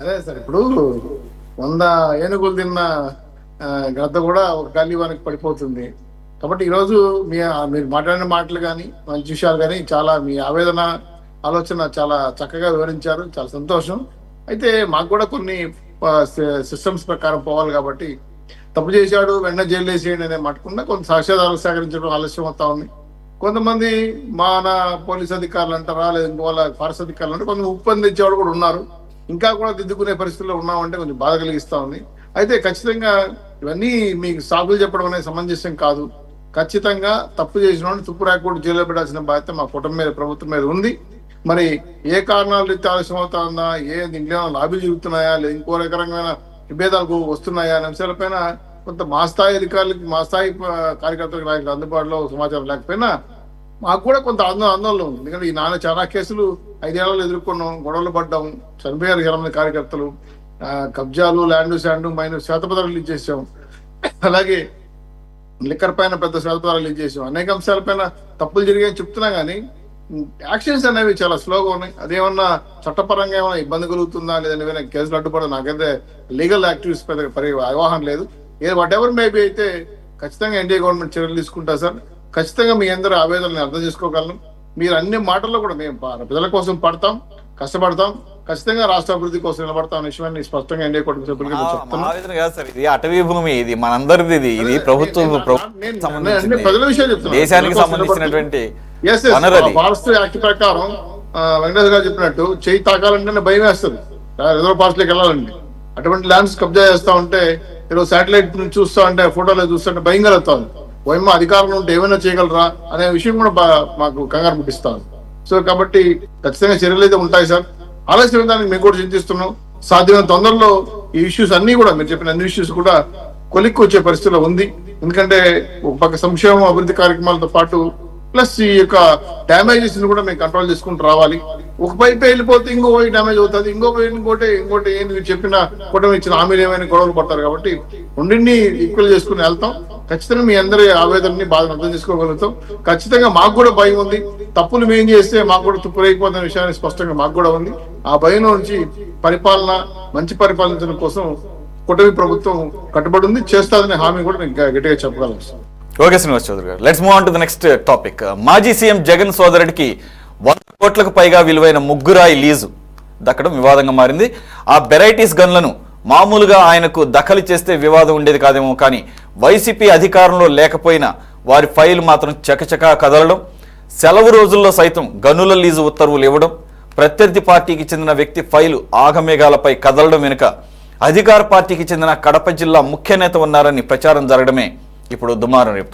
అదే సార్, ఇప్పుడు 100 ఏనుగులు తిన్న గద్ద కూడా ఒక గాలివానికి పడిపోతుంది. కాబట్టి ఈరోజు మీరు మాట్లాడిన మాటలు కానీ మంచి విషయాలు కానీ చాలా మీ ఆవేదన ఆలోచన చాలా చక్కగా వివరించారు, చాలా సంతోషం. అయితే మాకు కూడా కొన్ని సిస్టమ్స్ ప్రకారం పోవాలి కాబట్టి తప్పు చేశాడు వెంటనే జైలు వేసేయండి అనే మట్టుకుండా కొంత సాక్ష్యాధారాలు సేకరించడం ఆలస్యం అవుతా ఉంది. కొంతమంది మన పోలీస్ అధికారులు అంటారా, లేదా వాళ్ళ ఫారెస్ట్ అధికారులు అంటే కొంచెం ఉప్పందించేవాడు కూడా ఉన్నారు. ఇంకా కూడా దిద్దుకునే పరిస్థితుల్లో ఉన్నామంటే కొంచెం బాధ కలిగిస్తా ఉంది. అయితే ఖచ్చితంగా ఇవన్నీ మీకు సాకులు చెప్పడం అనేది సమంజసం కాదు. ఖచ్చితంగా తప్పు చేసిన వాడిని తుప్పు రాకుండా జైల్లో పెట్టాల్సిన బాధ్యత మా కుటుంబం మీద, ప్రభుత్వం మీద ఉంది. మరి ఏ కారణాలు రీతి ఆలస్యం అవుతా ఉందా, దీంట్లో లాభీలు జరుగుతున్నాయా, లేదా ఇంకో రకరకమైన విభేదాలు వస్తున్నాయా అనే అంశాలపైన కొంత మా స్థాయి అధికారులకి, మా స్థాయి కార్యకర్తలకు నాయకులు అందుబాటులో సమాచారం లేకపోయినా మాకు కూడా కొంత ఆందోళన ఉంది. ఎందుకంటే ఈ చాలా కేసులు 5 ఏళ్లలో ఎదుర్కొన్నాం, గొడవలు పడ్డాం, చనిపోయారు 20 మంది కార్యకర్తలు, కబ్జాలు, శాండ్ మైనస్ శ్వేతపత్రాలు రిలీజ్ చేసాం, అలాగే లిక్కర్ పైన పెద్ద శ్వేతపత్రాలు రిలీజ్ చేసాం. అనేక అంశాలపైన తప్పులు జరిగాయని చెప్తున్నా కానీ యాక్షన్స్ అనేవి చాలా స్లోగా ఉన్నాయి. అదేమన్నా చట్టపరంగా ఏమైనా ఇబ్బంది కలుగుతుందా, లేదంటే ఏమైనా కేసులు అడ్డుపడదు, నాకైతే లీగల్ యాక్టివిటీస్ పై అవగాహన లేదు. వాట్ ఎవర్ మేబీ అయితే ఖచ్చితంగా ఎన్డీఏ గవర్నమెంట్ చర్యలు తీసుకుంటా సార్. ఖచ్చితంగా మీ అందరూ ఆవేదనని అర్థం చేసుకోగలను. మీరు అన్ని మాటల్లో కూడా మేము ప్రజల కోసం పడతాం, కష్టపడతాం, ఖచ్చితంగా రాష్ట్ర అభివృద్ధి కోసం నిలబడతాం అనే విషయాన్ని స్పష్టంగా ఎన్డీఏ కూటమి సభ్యులుగా చెప్తున్నాం. ఇది అటవీ భూమి, ఇది మనందరిది, ఇది ప్రభుత్వం ప్రజల విషయం చెప్తున్నాను, దేశానికి సంబంధించినటువంటి ఫారెస్ట్ యాక్ట్ ప్రకారం వెంకటేశ్వర గారు చెప్పినట్టు చేయి తాకాలంటే భయం వేస్తుంది రిజర్వ్ ఫారెస్ట్ లోకి వెళ్ళాలండి. అటువంటి ల్యాండ్స్ కబ్జా చేస్తా ఉంటే ఈరోజు శాటిలైట్ నుంచి చూస్తా ఉంటే, ఫోటోలో చూస్తుంటే భయం కలుగుతుంది. భయం అధికారంలో ఉంటే ఏమైనా చేయగలరా అనే విషయం కూడా మాకు కంగారు పుట్టిస్తాను. సో కాబట్టి ఖచ్చితంగా చర్యలు అయితే ఉంటాయి సార్. ఆలస్యం దానికి మేము కూడా చింతిస్తున్నాం. సాధ్యమైన తొందరలో ఈ ఇష్యూస్ అన్ని కూడా మీరు చెప్పిన అన్ని ఇష్యూస్ కూడా కొలిక్కి వచ్చే పరిస్థితిలో ఉంది. ఎందుకంటే ఒక పక్క సంక్షేమ అభివృద్ధి కార్యక్రమాలతో పాటు ప్లస్ ఈ యొక్క డ్యామేజెస్ కూడా మేము కంట్రోల్ చేసుకుంటూ రావాలి. ఒక పైపు వెళ్ళిపోతే ఇంకో పై డ్యామేజ్ అవుతుంది, ఇంకోటి ఏంటి చెప్పిన కూటమి ఇచ్చిన హామీలు ఏమైనా గొడవలు పడతారు. కాబట్టి రెండింటిని ఈక్వల్ చేసుకుని వెళ్తాం. ఖచ్చితంగా మీ అందరి ఆవేదనని బాధను అర్థం చేసుకోగలుగుతాం. ఖచ్చితంగా మాకు కూడా భయం ఉంది, తప్పులు మేము చేస్తే మాకు కూడా తుప్పు రేగిపోతున్న విషయాన్ని స్పష్టంగా మాకు కూడా ఉంది. ఆ భయం నుంచి మంచి పరిపాలించడం కోసం కూటమి ప్రభుత్వం కట్టుబడి ఉంది, చేస్తాదనే హామీ కూడా నేను గట్టిగా చెప్పగలను. ఓకే శ్రీనివాస్ చౌదరి గారు, let's move on to the next topic. మాజీ సీఎం జగన్ సోదరుడికి 100 కోట్లకు పైగా విలువైన ముగ్గురాయి లీజు దక్కడం వివాదంగా మారింది. ఆ వెరైటీస్ గన్లను మామూలుగా ఆయనకు దఖలు చేస్తే వివాదం ఉండేది కాదేమో, కానీ వైసీపీ అధికారంలో లేకపోయినా వారి ఫైల్ మాత్రం చకచకా కదలడం, సెలవు రోజుల్లో సైతం గనుల లీజు ఉత్తర్వులు ఇవ్వడం, ప్రత్యర్థి పార్టీకి చెందిన వ్యక్తి ఫైలు ఆగమేఘాలపై కదలడం వెనుక అధికార పార్టీకి చెందిన కడప జిల్లా ముఖ్య నేత ఉన్నారని ప్రచారం జరగడమే ఇప్పుడు దుమారం రేపుతోంది.